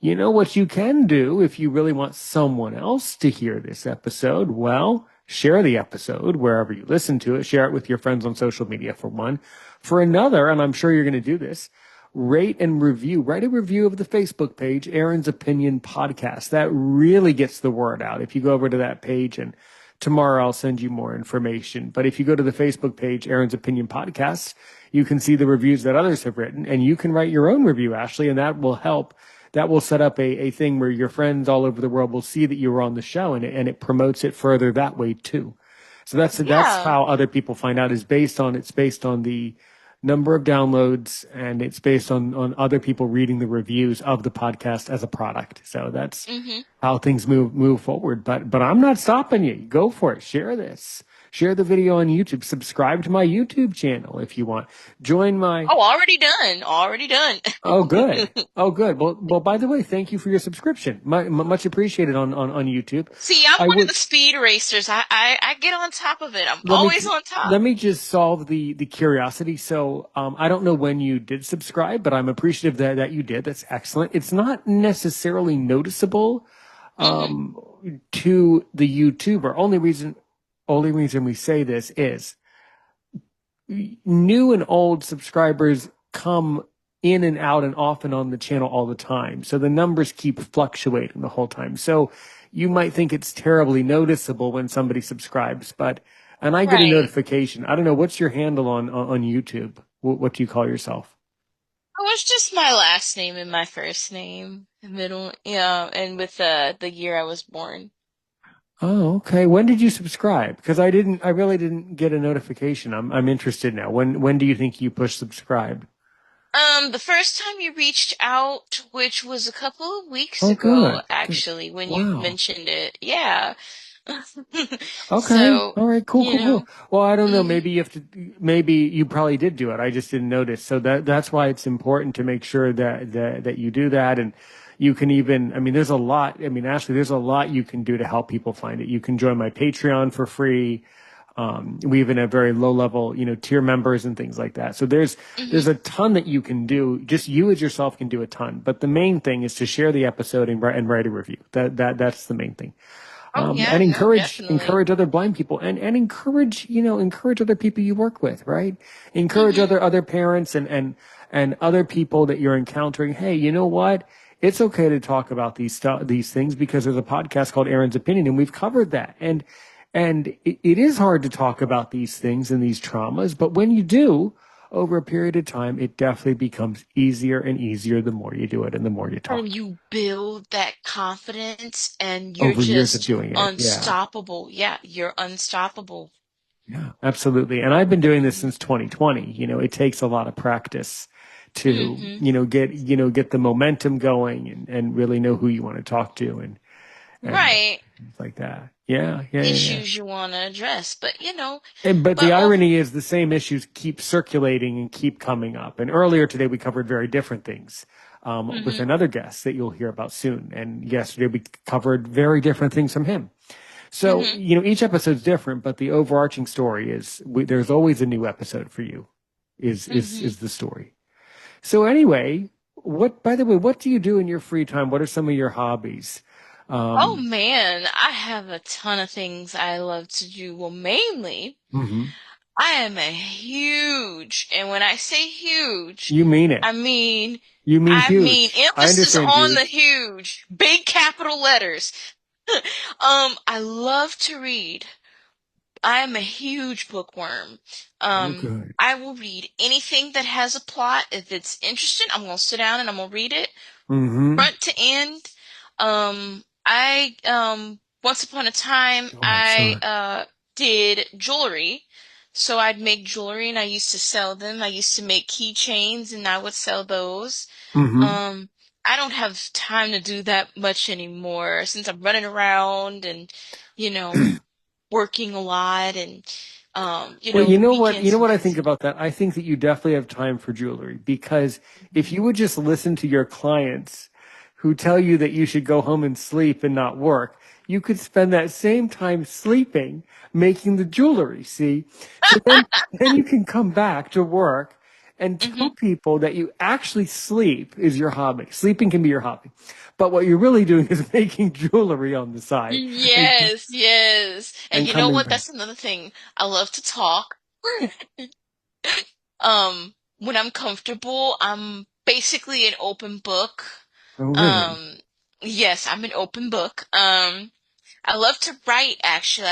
S1: you know what you can do if you really want someone else to hear this episode? Well, share the episode wherever you listen to it. Share it with your friends on social media for one. For another, and I'm sure you're going to do this, rate and review. Write a review of the Facebook page, Aaron's Opinion Podcast. That really gets the word out. If you go over to that page, and tomorrow I'll send you more information. But if you go to the Facebook page, Aaron's Opinion Podcast, you can see the reviews that others have written, and you can write your own review, Ashley, and that will help. That will set up a thing where your friends all over the world will see that you were on the show, and it promotes it further that way too. So that's
S2: Yeah.
S1: how other people find out, is based on the number of downloads, and it's based on other people reading the reviews of the podcast as a product. So that's
S2: Mm-hmm.
S1: how things move forward. But I'm not stopping you. Go for it. Share this. Share the video on YouTube. Subscribe to my YouTube channel if you want. Join my
S2: Oh, already done. Already done.
S1: Oh, good. Oh, good. By the way, thank you for your subscription. Much appreciated on YouTube.
S2: See, I'm
S1: I
S2: one of
S1: would
S2: the speed racers. I get on top of it. I'm
S1: let me
S2: always on top.
S1: let me just solve the curiosity. So, I don't know when you did subscribe, but I'm appreciative that you did. That's excellent. It's not necessarily noticeable
S2: Mm-hmm.
S1: to the YouTuber. Only reason we say this is new and old subscribers come in and out and off and on the channel all the time. So the numbers keep fluctuating the whole time. So you might think it's terribly noticeable when somebody subscribes, and I get a
S2: Right.
S1: notification. I don't know, what's your handle on YouTube? What do you call yourself?
S2: It was just my last name and my first name, middle, yeah, and with the year I was born.
S1: Oh, okay. When did you subscribe? Because I really didn't get a notification. I'm interested now. When do you think you push subscribe?
S2: The first time you reached out, which was a couple of weeks
S1: Oh,
S2: ago,
S1: good. Good.
S2: actually, when you
S1: Wow.
S2: mentioned it. Yeah.
S1: Okay.
S2: So,
S1: All right. Cool.
S2: you
S1: Cool. Cool.
S2: know,
S1: Well, I don't know.
S2: hmm
S1: Maybe you have to. Maybe you probably did do it. I just didn't notice. So that's why it's important to make sure that you do that. And you can even. I mean, there's a lot. I mean, Ashley, there's a lot you can do to help people find it. You can join my Patreon for free. We even have very low level, tier members and things like that. So
S2: hmm
S1: there's a ton that you can do. Just you as yourself can do a ton. But the main thing is to share the episode and write a review. That's the main thing.
S2: Oh yeah,
S1: And
S2: no, definitely.
S1: encourage other blind people, and encourage, encourage other people you work with, right? Encourage
S2: hmm
S1: other parents and other people that you're encountering. Hey, you know what? It's okay to talk about these things, because there's a podcast called Aaron's Opinion, and we've covered that. And it is hard to talk about these things and these traumas, but when you do, over a period of time, it definitely becomes easier and easier the more you do it and the more you talk.
S2: And you build that confidence and you're
S1: Over years of
S2: just
S1: doing it. Yeah.
S2: unstoppable. Yeah, you're unstoppable.
S1: Yeah, absolutely. And I've been doing this since 2020. It takes a lot of practice to,
S2: hmm
S1: get the momentum going, and really know who you want to talk to, and
S2: Right.
S1: things like that. Yeah, yeah, yeah, yeah.
S2: Issues you want to address, but
S1: But the
S2: but over.
S1: irony is the same issues keep circulating and keep coming up. And earlier today, we covered very different things, with
S2: hmm
S1: another guest that you'll hear about soon. And yesterday, we covered very different things from him. So,
S2: hmm
S1: each episode's different, but the overarching story is, there's always a new episode for you,
S2: hmm
S1: is the story. So anyway, by the way, what do you do in your free time? What are some of your hobbies?
S2: Oh
S1: Um,
S2: man, I have a ton of things I love to do. Well, mainly,
S1: mhm.
S2: I am a huge, and when I say huge,
S1: You mean it.
S2: I mean,
S1: You mean
S2: I mean
S1: huge. I
S2: emphasis
S1: understand
S2: on the
S1: huge.
S2: huge, big capital letters. I love to read. I am a huge bookworm.
S1: Oh, good.
S2: I will read anything that has a plot. If it's interesting, I'm gonna sit down and I'm gonna read it
S1: Mm-hmm.
S2: front to end. I once upon a time
S1: Oh,
S2: I
S1: excellent.
S2: did jewelry. So I'd make jewelry and I used to sell them. I used to make keychains and I would sell those.
S1: Mm-hmm.
S2: Um, I don't have time to do that much anymore since I'm running around and, you know, working a lot and
S1: Well, you
S2: weekends
S1: know
S2: and
S1: what I think
S2: things.
S1: about that? I think that you definitely have time for jewelry because if you would just listen to your clients who tell you that you should go home and sleep and not work, you could spend that same time sleeping making the jewelry, see? So then you can come back to work and tell
S2: Hmm.
S1: people that you actually sleep is your hobby. Sleeping can be your hobby. But what you're really doing is making jewelry on the side and,
S2: Yes, yes. And
S1: and
S2: you know
S1: coming
S2: what?
S1: back.
S2: That's another thing. I love to talk. When I'm comfortable, I'm basically an open book.
S1: Oh, really?
S2: Um, yes, I'm an open book. I love to write actually.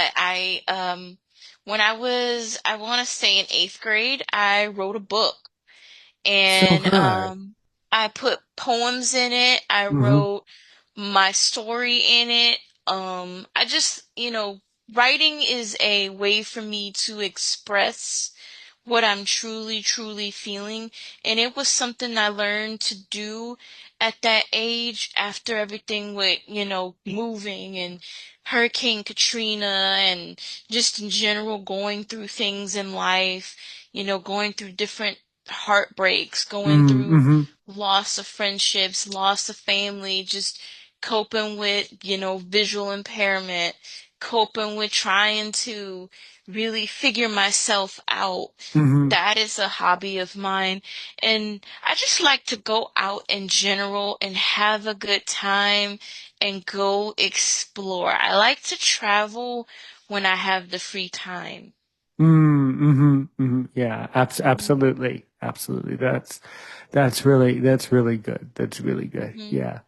S2: When I want to say in eighth grade, I wrote a book
S1: So
S2: and
S1: good.
S2: I put poems in it. I
S1: Hmm.
S2: wrote my story in it. I just, writing is a way for me to express what I'm truly, truly feeling. And it was something I learned to do at that age after everything with, moving and Hurricane Katrina and just in general going through things in life, going through different heartbreaks, going through
S1: Mm-hmm.
S2: loss of friendships, loss of family, just coping with, visual impairment, coping with trying to really figure myself out.
S1: Hmm.
S2: That is a hobby of mine. And I just like to go out in general and have a good time and go explore. I like to travel when I have the free time.
S1: Mm-hmm. Hmm. Yeah,
S2: Hmm.
S1: absolutely. Absolutely. That's really good. That's really good.
S2: Hmm.
S1: Yeah.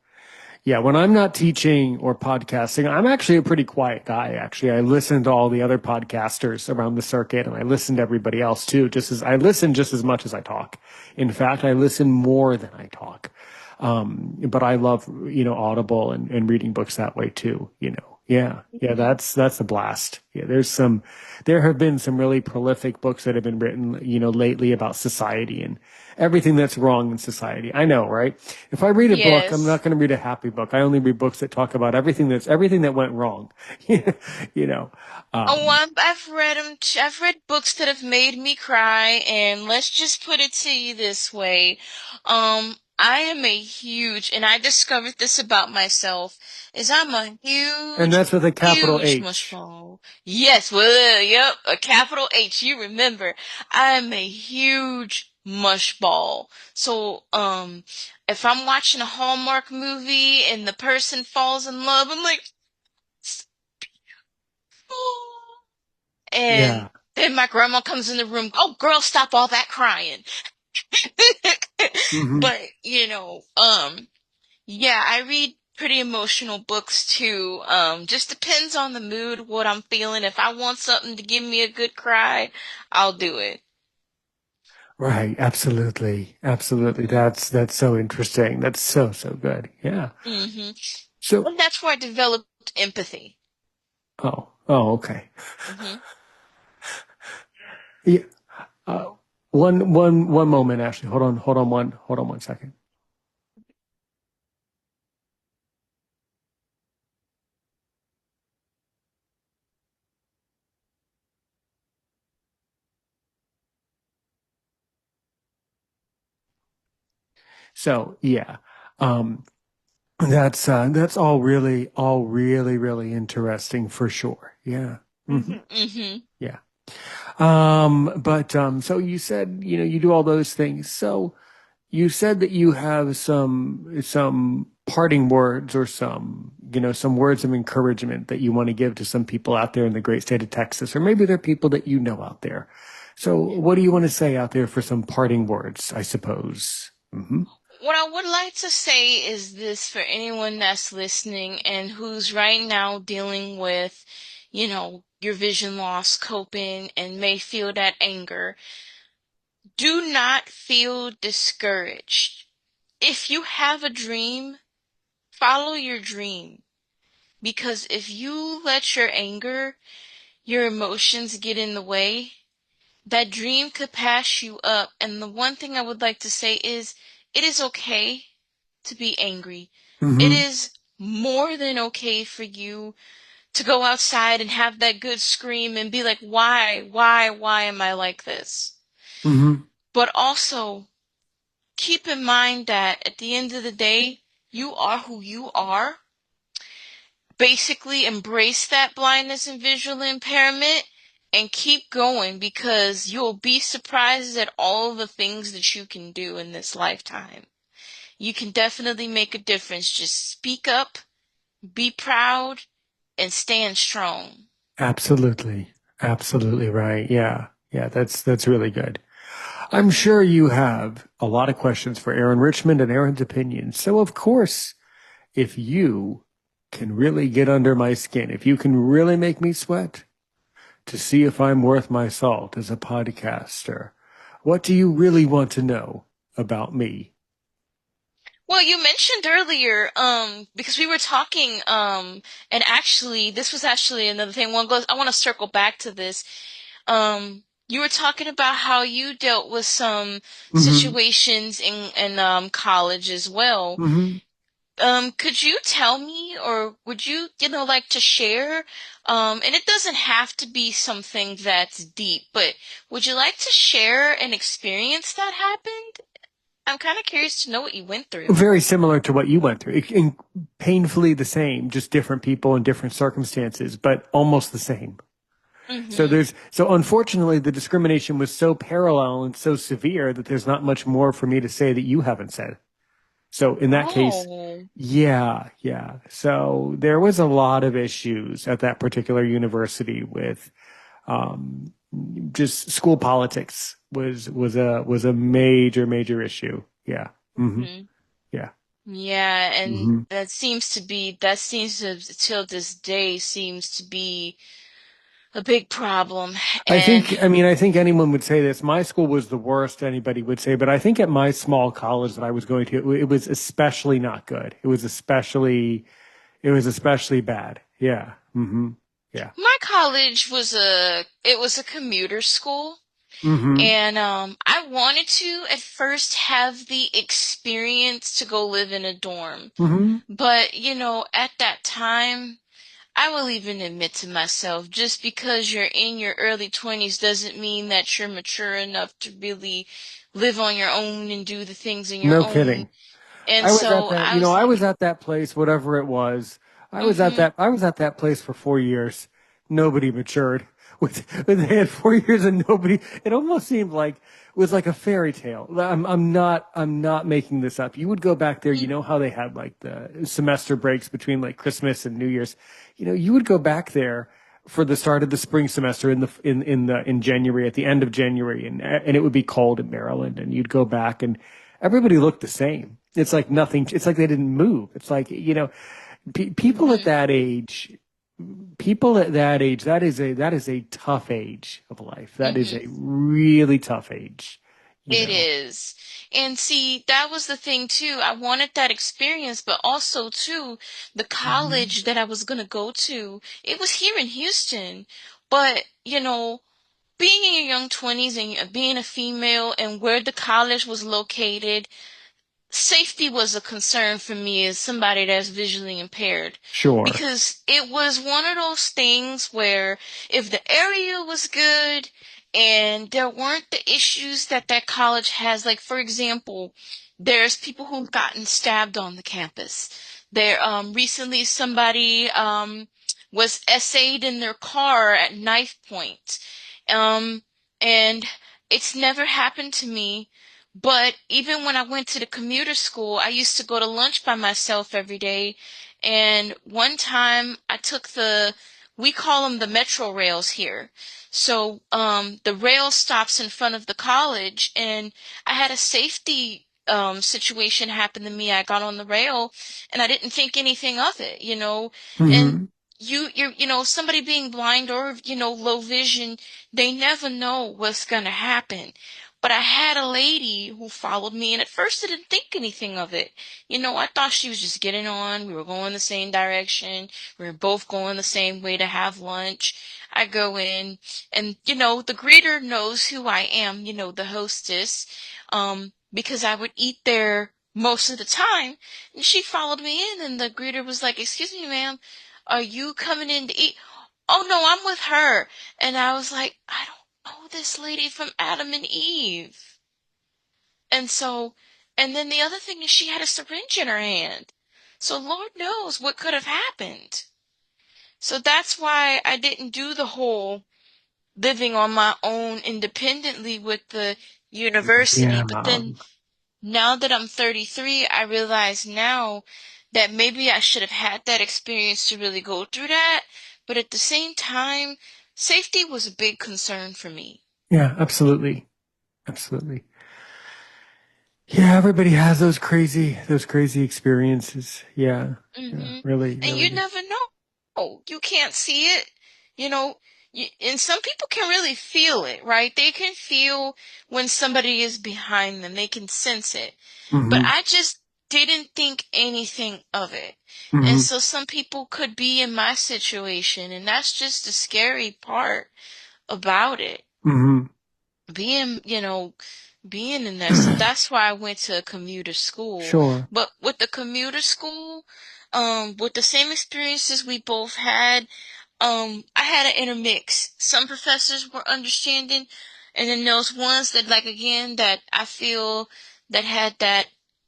S1: Yeah, when I'm not teaching or podcasting, I'm actually a pretty quiet guy, actually. I listen to all the other podcasters around the circuit and I listen to everybody else too, I listen just as much as I talk. In fact, I listen more than I talk. But I love, Audible and reading books that way too, Yeah. Yeah,
S2: Hmm.
S1: that's a blast. Yeah, there have been some really prolific books that have been written, lately about society and everything that's wrong in society. I know, right? If I read a book, I'm not
S2: Yes.
S1: going to read a happy book. I only read books that talk about everything that went wrong. you know.
S2: Oh,
S1: Um,
S2: I've read them. I've read books that have made me cry, and let's just put it to you this way. I am a huge, and I discovered this about myself, is I'm a
S1: and
S2: huge,
S1: that's with a capital
S2: huge
S1: H.
S2: mushball. Yes, well, yep, a capital H, you remember. I'm a huge mushball. So, if I'm watching a Hallmark movie and the person falls in love, I'm like, and
S1: Yeah.
S2: then my grandma comes in the room. Oh, girl, stop all that crying.
S1: Hmm.
S2: But, yeah, I read pretty emotional books too. Just depends on the mood, what I'm feeling. If I want something to give me a good cry, I'll do it.
S1: Right. Absolutely. Absolutely.
S2: Hmm.
S1: That's so interesting. That's so good. Yeah.
S2: Hmm.
S1: So,
S2: And that's where I developed empathy.
S1: okay.
S2: Hmm.
S1: Yeah. Uh, one moment, Ashley. Hold on one second. So, yeah. Um, that's all really interesting for sure. Yeah. Hmm.
S2: Hmm.
S1: Yeah. But so you said, you do all those things. So you said that you have some parting words or some words of encouragement that you want to give to some people out there in the great state of Texas, or maybe they're people that you know out there. So what do you want to say out there for some parting words, I suppose? Hmm.
S2: What I would like to say is this for anyone that's listening and who's right now dealing with, your vision loss, coping, and may feel that anger. Do not feel discouraged. If you have a dream, follow your dream. Because if you let your anger, your emotions get in the way, that dream could pass you up. And the one thing I would like to say is it is okay to be angry. It
S1: Hmm.
S2: is more than okay for you to go outside and have that good scream and be like, why am I like this?
S1: Hmm.
S2: But also keep in mind that at the end of the day, you are who you are. Basically embrace that blindness and visual impairment and keep going because you'll be surprised at all the things that you can do in this lifetime. You can definitely make a difference. Just speak up, be proud, and stand strong.
S1: Absolutely. Absolutely right. Yeah. Yeah, that's really good. I'm sure you have a lot of questions for Aaron Richmond and Aaron's opinion. So of course, if you can really get under my skin, if you can really make me sweat to see if I'm worth my salt as a podcaster, what do you really want to know about me?
S2: Well, you mentioned earlier, because we were talking, and actually, this was actually another thing. I want to circle back to this. You were talking about how you dealt with some
S1: Hmm.
S2: situations in college as well.
S1: Hmm.
S2: Could you tell me, or would you, like to share? And it doesn't have to be something that's deep, but would you like to share an experience that happened? I'm kind of curious to know what you went through.
S1: Very similar to what you went through, painfully the same, just different people and different circumstances, but almost the same.
S2: Mm-hmm.
S1: So unfortunately, the discrimination was so parallel and so severe that there's not much more for me to say that you haven't said. So in that case,
S2: Oh.
S1: yeah, yeah. So there was a lot of issues at that particular university with um, just school politics was a major issue. Yeah. Hmm.
S2: Mm-hmm.
S1: Yeah.
S2: Yeah, and
S1: Hmm.
S2: that seems to, till this day, seems to be a big problem. And
S1: I think anyone would say this. My school was the worst anybody would say, but I think at my small college that I was going to, it was especially not good. It was especially bad. Yeah. Hmm. Yeah.
S2: my college was a commuter school.
S1: Hmm.
S2: And I wanted to at first have the experience to go live in a dorm.
S1: Hmm.
S2: But, at that time, I will even admit to myself, just because you're in your early 20s doesn't mean that you're mature enough to really live on your own and do the things on your
S1: No
S2: own.
S1: kidding.
S2: And
S1: I was at
S2: so
S1: that,
S2: I was
S1: I
S2: like,
S1: was at that place, whatever it was.
S2: mm-hmm,
S1: I was at that place for 4 years. Nobody matured. They had 4 years and nobody, it almost seemed like, it was like a fairy tale. I'm not making this up. You would go back there, you know how they had like the semester breaks between like Christmas and New Year's. You would go back there for the start of the spring semester in January, at the end of January, and it would be cold in Maryland, and you'd go back and everybody looked the same. It's like nothing. It's like they didn't move. It's like, people at
S2: mm-hmm.
S1: that age, people at that age, that is a tough age of life. That is
S2: Mm-hmm.
S1: a really tough age, you
S2: It
S1: know.
S2: is. And see, that was the thing too. I wanted that experience, but also too, the
S1: Mhm.
S2: college that I was going to go to, it was here in Houston. But, being in your young 20s and being a female and where the college was located, safety was a concern for me as somebody that's visually impaired
S1: Sure.
S2: because it was one of those things where if the area was good and there weren't the issues that that college has, like for example, there's people who've gotten stabbed on the campus. There recently somebody was essayed in their car at knife point. Um and it's never happened to me, but even when I went to the commuter school, I used to go to lunch by myself every day. And one time I took we call them the metro rails here. So, the rail stops in front of the college and I had a safety, situation happen to me. I got on the rail and I didn't think anything of it. And
S1: Hmm.
S2: somebody being blind or, low vision, they never know what's going to happen. But I had a lady who followed me, and at first I didn't think anything of it. I thought she was just getting on. We were going the same direction. We were both going the same way to have lunch. I go in, and, the greeter knows who I am, the hostess, because I would eat there most of the time. And she followed me in, and the greeter was like, "Excuse me, ma'am. Are you coming in to eat? Oh no, I'm with her. And I was like, I don't know this lady from Adam and Eve. And so, and then the other thing is she had a syringe in her hand. So Lord knows what could have happened. So that's why I didn't do the whole living on my own independently with the university.
S1: Yeah.
S2: But then now that I'm 33, I realize now that maybe I should have had that experience to really go through that. But at the same time, safety was a big concern for me.
S1: Yeah, absolutely. Absolutely. Yeah, everybody has those crazy experiences. Yeah. Yeah,
S2: Hmm.
S1: really,
S2: And
S1: really
S2: you
S1: do.
S2: never know. Oh, you can't see it. You know, and some people can really feel it, right? They can feel when somebody is behind them. They can sense it. But
S1: Hmm.
S2: I just didn't think anything of it. And
S1: Hmm.
S2: so some people could be in my situation, and that's just the scary part about it.
S1: Hmm.
S2: Being, being in that. So that's why I went to a commuter school.
S1: Sure.
S2: But with the commuter school, with the same experiences we both had, I had an intermix. Some professors were understanding, and then there was ones that, like, again, that I feel that had that,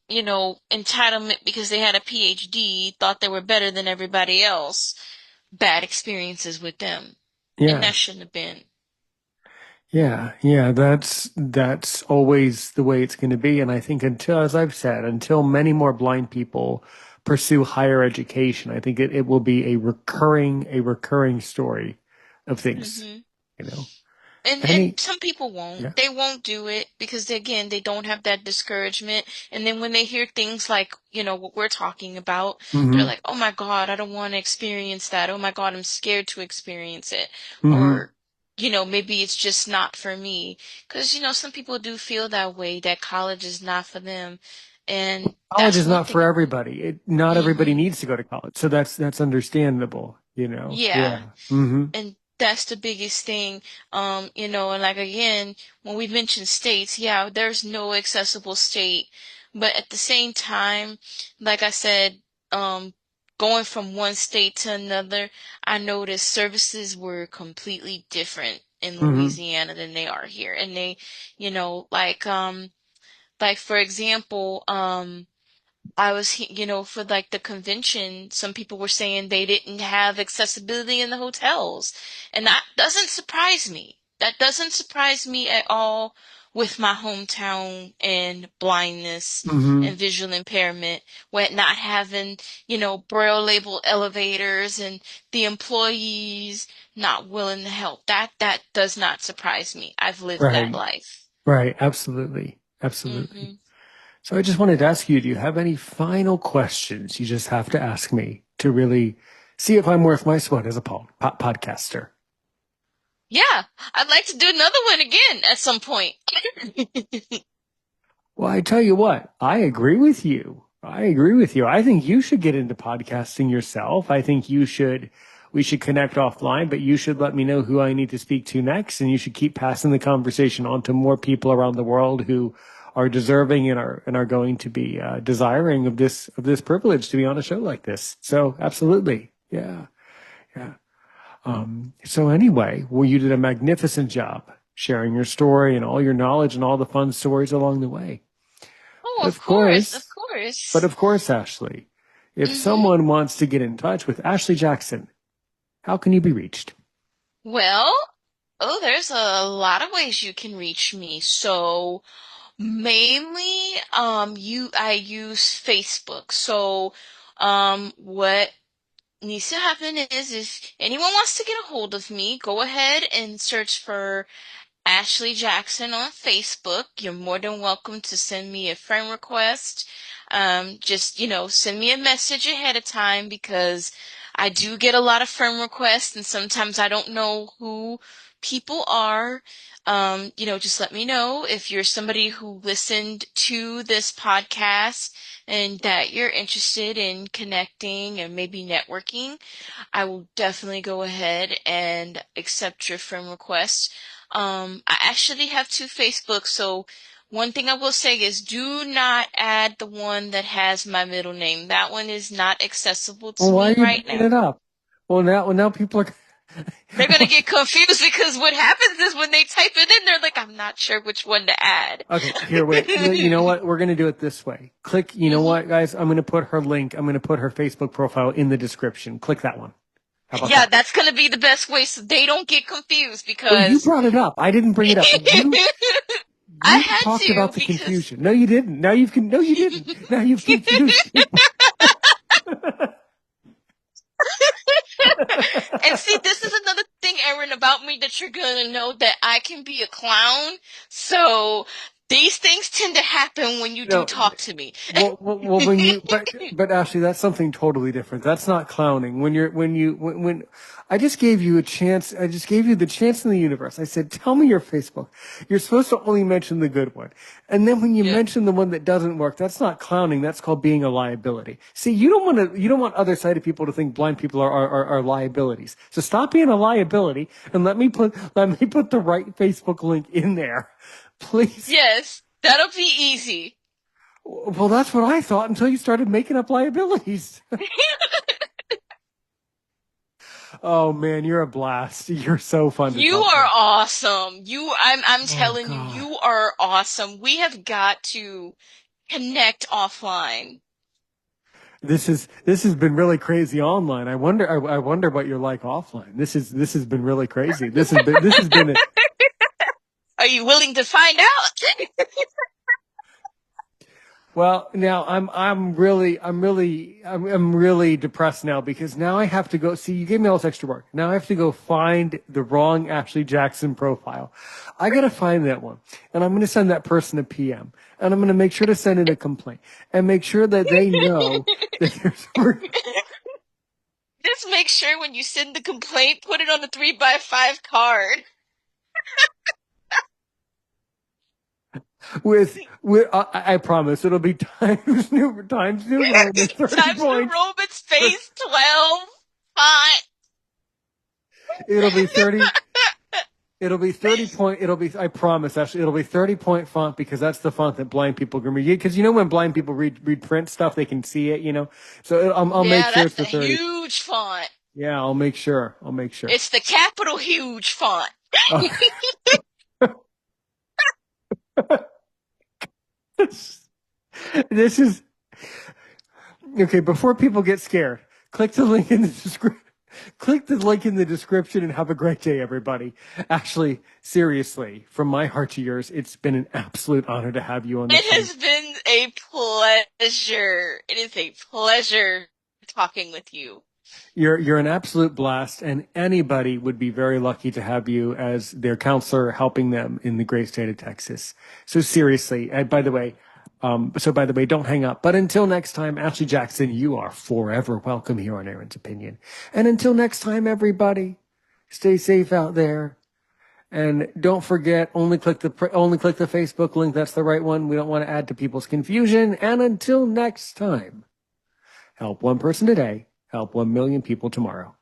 S2: entitlement because they had a PhD, thought they were better than everybody else. Bad experiences with them. And
S1: Yeah.
S2: that shouldn't have been.
S1: Yeah, yeah, that's always the way it's going to be. And I think until, as I've said, until many more blind people pursue higher education, I think it will be a recurring story of things,
S2: Hmm.
S1: you know.
S2: And
S1: Any,
S2: some people won't.
S1: yeah.
S2: They won't do it because again, they don't have that discouragement. And then when they hear things like, what we're talking about, they're
S1: Hmm.
S2: like, "Oh my God, I don't want to experience that. Oh my God, I'm scared to experience it."
S1: Hmm.
S2: Or, maybe it's just not for me. Because, some people do feel that way, that college is not for them. And
S1: College
S2: that's
S1: is
S2: one
S1: not
S2: thing.
S1: for everybody. Not everybody
S2: Hmm.
S1: needs to go to college. So that's understandable, you know.
S2: Yeah.
S1: Yeah. Hmm.
S2: And that's the biggest thing. And like again, when we mention states, yeah, there's no accessible state. But at the same time, like I said, going from one state to another, I noticed services were completely different in
S1: Hmm.
S2: Louisiana than they are here. And they, like for example, I was, for like the convention, some people were saying they didn't have accessibility in the hotels. And that doesn't surprise me. That doesn't surprise me at all with my hometown and blindness
S1: Hmm.
S2: and visual impairment, with not having, braille label elevators and the employees not willing to help. That does not surprise me. I've lived that
S1: Right.
S2: life.
S1: Right. Absolutely. Absolutely.
S2: Hmm.
S1: So I just wanted to ask you, do you have any final questions you just have to ask me to really see if I'm worth my sweat as a podcaster?
S2: Yeah, I'd like to do another one again at some point.
S1: Well, I tell you what, I agree with you. I agree with you. I think you should get into podcasting yourself. I think we should connect offline, but you should let me know who I need to speak to next, and you should keep passing the conversation on to more people around the world who are deserving and are going to be desiring of this privilege to be on a show like this. So, absolutely, yeah, yeah. So anyway, well, you did a magnificent job sharing your story and all your knowledge and all the fun stories along the way.
S2: Oh,
S1: But
S2: of
S1: of
S2: course, of
S1: course, but
S2: course.
S1: of course, Ashley, if
S2: Hmm.
S1: someone wants to get in touch with Ashley Jackson, how can you be reached?
S2: Well, oh, there's a lot of ways you can reach me. So mainly, I use Facebook. So, what needs to happen is if anyone wants to get a hold of me, go ahead and search for Ashley Jackson on Facebook. You're more than welcome to send me a friend request. Just, send me a message ahead of time because I do get a lot of friend requests and sometimes I don't know who people are. Just let me know if you're somebody who listened to this podcast and that you're interested in connecting and maybe networking. I will definitely go ahead and accept your friend request. I actually have two Facebooks, so one thing I will say is do not add the one that has my middle name. That one is not accessible to
S1: Well, why
S2: me
S1: are you
S2: right
S1: bringing
S2: now.
S1: it up? Well, now people are.
S2: They're gonna get confused because what happens is when they type it in, they're like, I'm not sure which one to add.
S1: Okay, here, wait. You know what? We're going to do it this way. Click, you know
S2: Hmm.
S1: what, guys? I'm going to put her link, I'm going to put her Facebook profile in the description. Click that one. How about
S2: Yeah,
S1: that?
S2: that's gonna be the best way so they don't get confused
S1: Well, you
S2: because
S1: brought it up. I didn't bring it up.
S2: I
S1: You
S2: had
S1: talked
S2: to
S1: about the
S2: because
S1: confusion. No, you didn't. No, you didn't. Now you've confused people.
S2: and see, this is another thing, Erin, about me that you're gonna know that I can be a clown. So these things tend to happen when you do
S1: No,
S2: talk to me.
S1: when but Ashley, that's something totally different. That's not clowning. When I just gave you a chance, I just gave you the chance in the universe. I said, tell me your Facebook. You're supposed to only mention the good one. And then when you
S2: Yeah.
S1: mention the one that doesn't work, that's not clowning. That's called being a liability. See, you don't want other sighted people to think blind people are liabilities. So stop being a liability and let me put the right Facebook link in there. Please.
S2: Yes, that'll be easy.
S1: Well, that's what I thought until you started making up liabilities. Oh man, you're a blast. You're so fun to
S2: You
S1: talk
S2: are
S1: to.
S2: awesome. I'm
S1: Oh
S2: telling you,
S1: God.
S2: you are awesome. We have got to connect offline.
S1: This has been really crazy online. I wonder what you're like offline. This has been really crazy. This has been
S2: Are you willing to find out?
S1: well, now I'm really depressed now because now I have to go see you gave me all this extra work. Now I have to go find the wrong Ashley Jackson profile. I gotta find that one. And I'm gonna send that person a PM. And I'm gonna make sure to send in a complaint and make sure that they know that there's
S2: Just make sure when you send the complaint, put it on the 3x5 card.
S1: I promise it'll be times New Roman 30
S2: Times New
S1: points.
S2: Roman space 12 font.
S1: It'll be 30 It'll be 30 point. I promise, actually, it'll be 30-point font because that's the font that blind people can read. Because when blind people read print stuff, they can see it. So I'll make
S2: Yeah,
S1: sure it's
S2: that's a
S1: the 30.
S2: huge font.
S1: Yeah, I'll make sure. I'll make sure.
S2: It's the capital huge font.
S1: Uh, this is okay. Before people get scared, click the link in the description. Click the link in the description and have a great day, everybody. Actually, seriously, from my heart to yours, it's been an absolute honor to have you on the
S2: It
S1: show.
S2: has been a pleasure. It is a pleasure talking with you.
S1: You're an absolute blast, and anybody would be very lucky to have you as their counselor, helping them in the great state of Texas. So seriously, by the way, don't hang up. But until next time, Ashley Jackson, you are forever welcome here on Aaron's Opinion. And until next time, everybody, stay safe out there, and don't forget only click the Facebook link. That's the right one. We don't want to add to people's confusion. And until next time. Help one person today, help 1 million people tomorrow.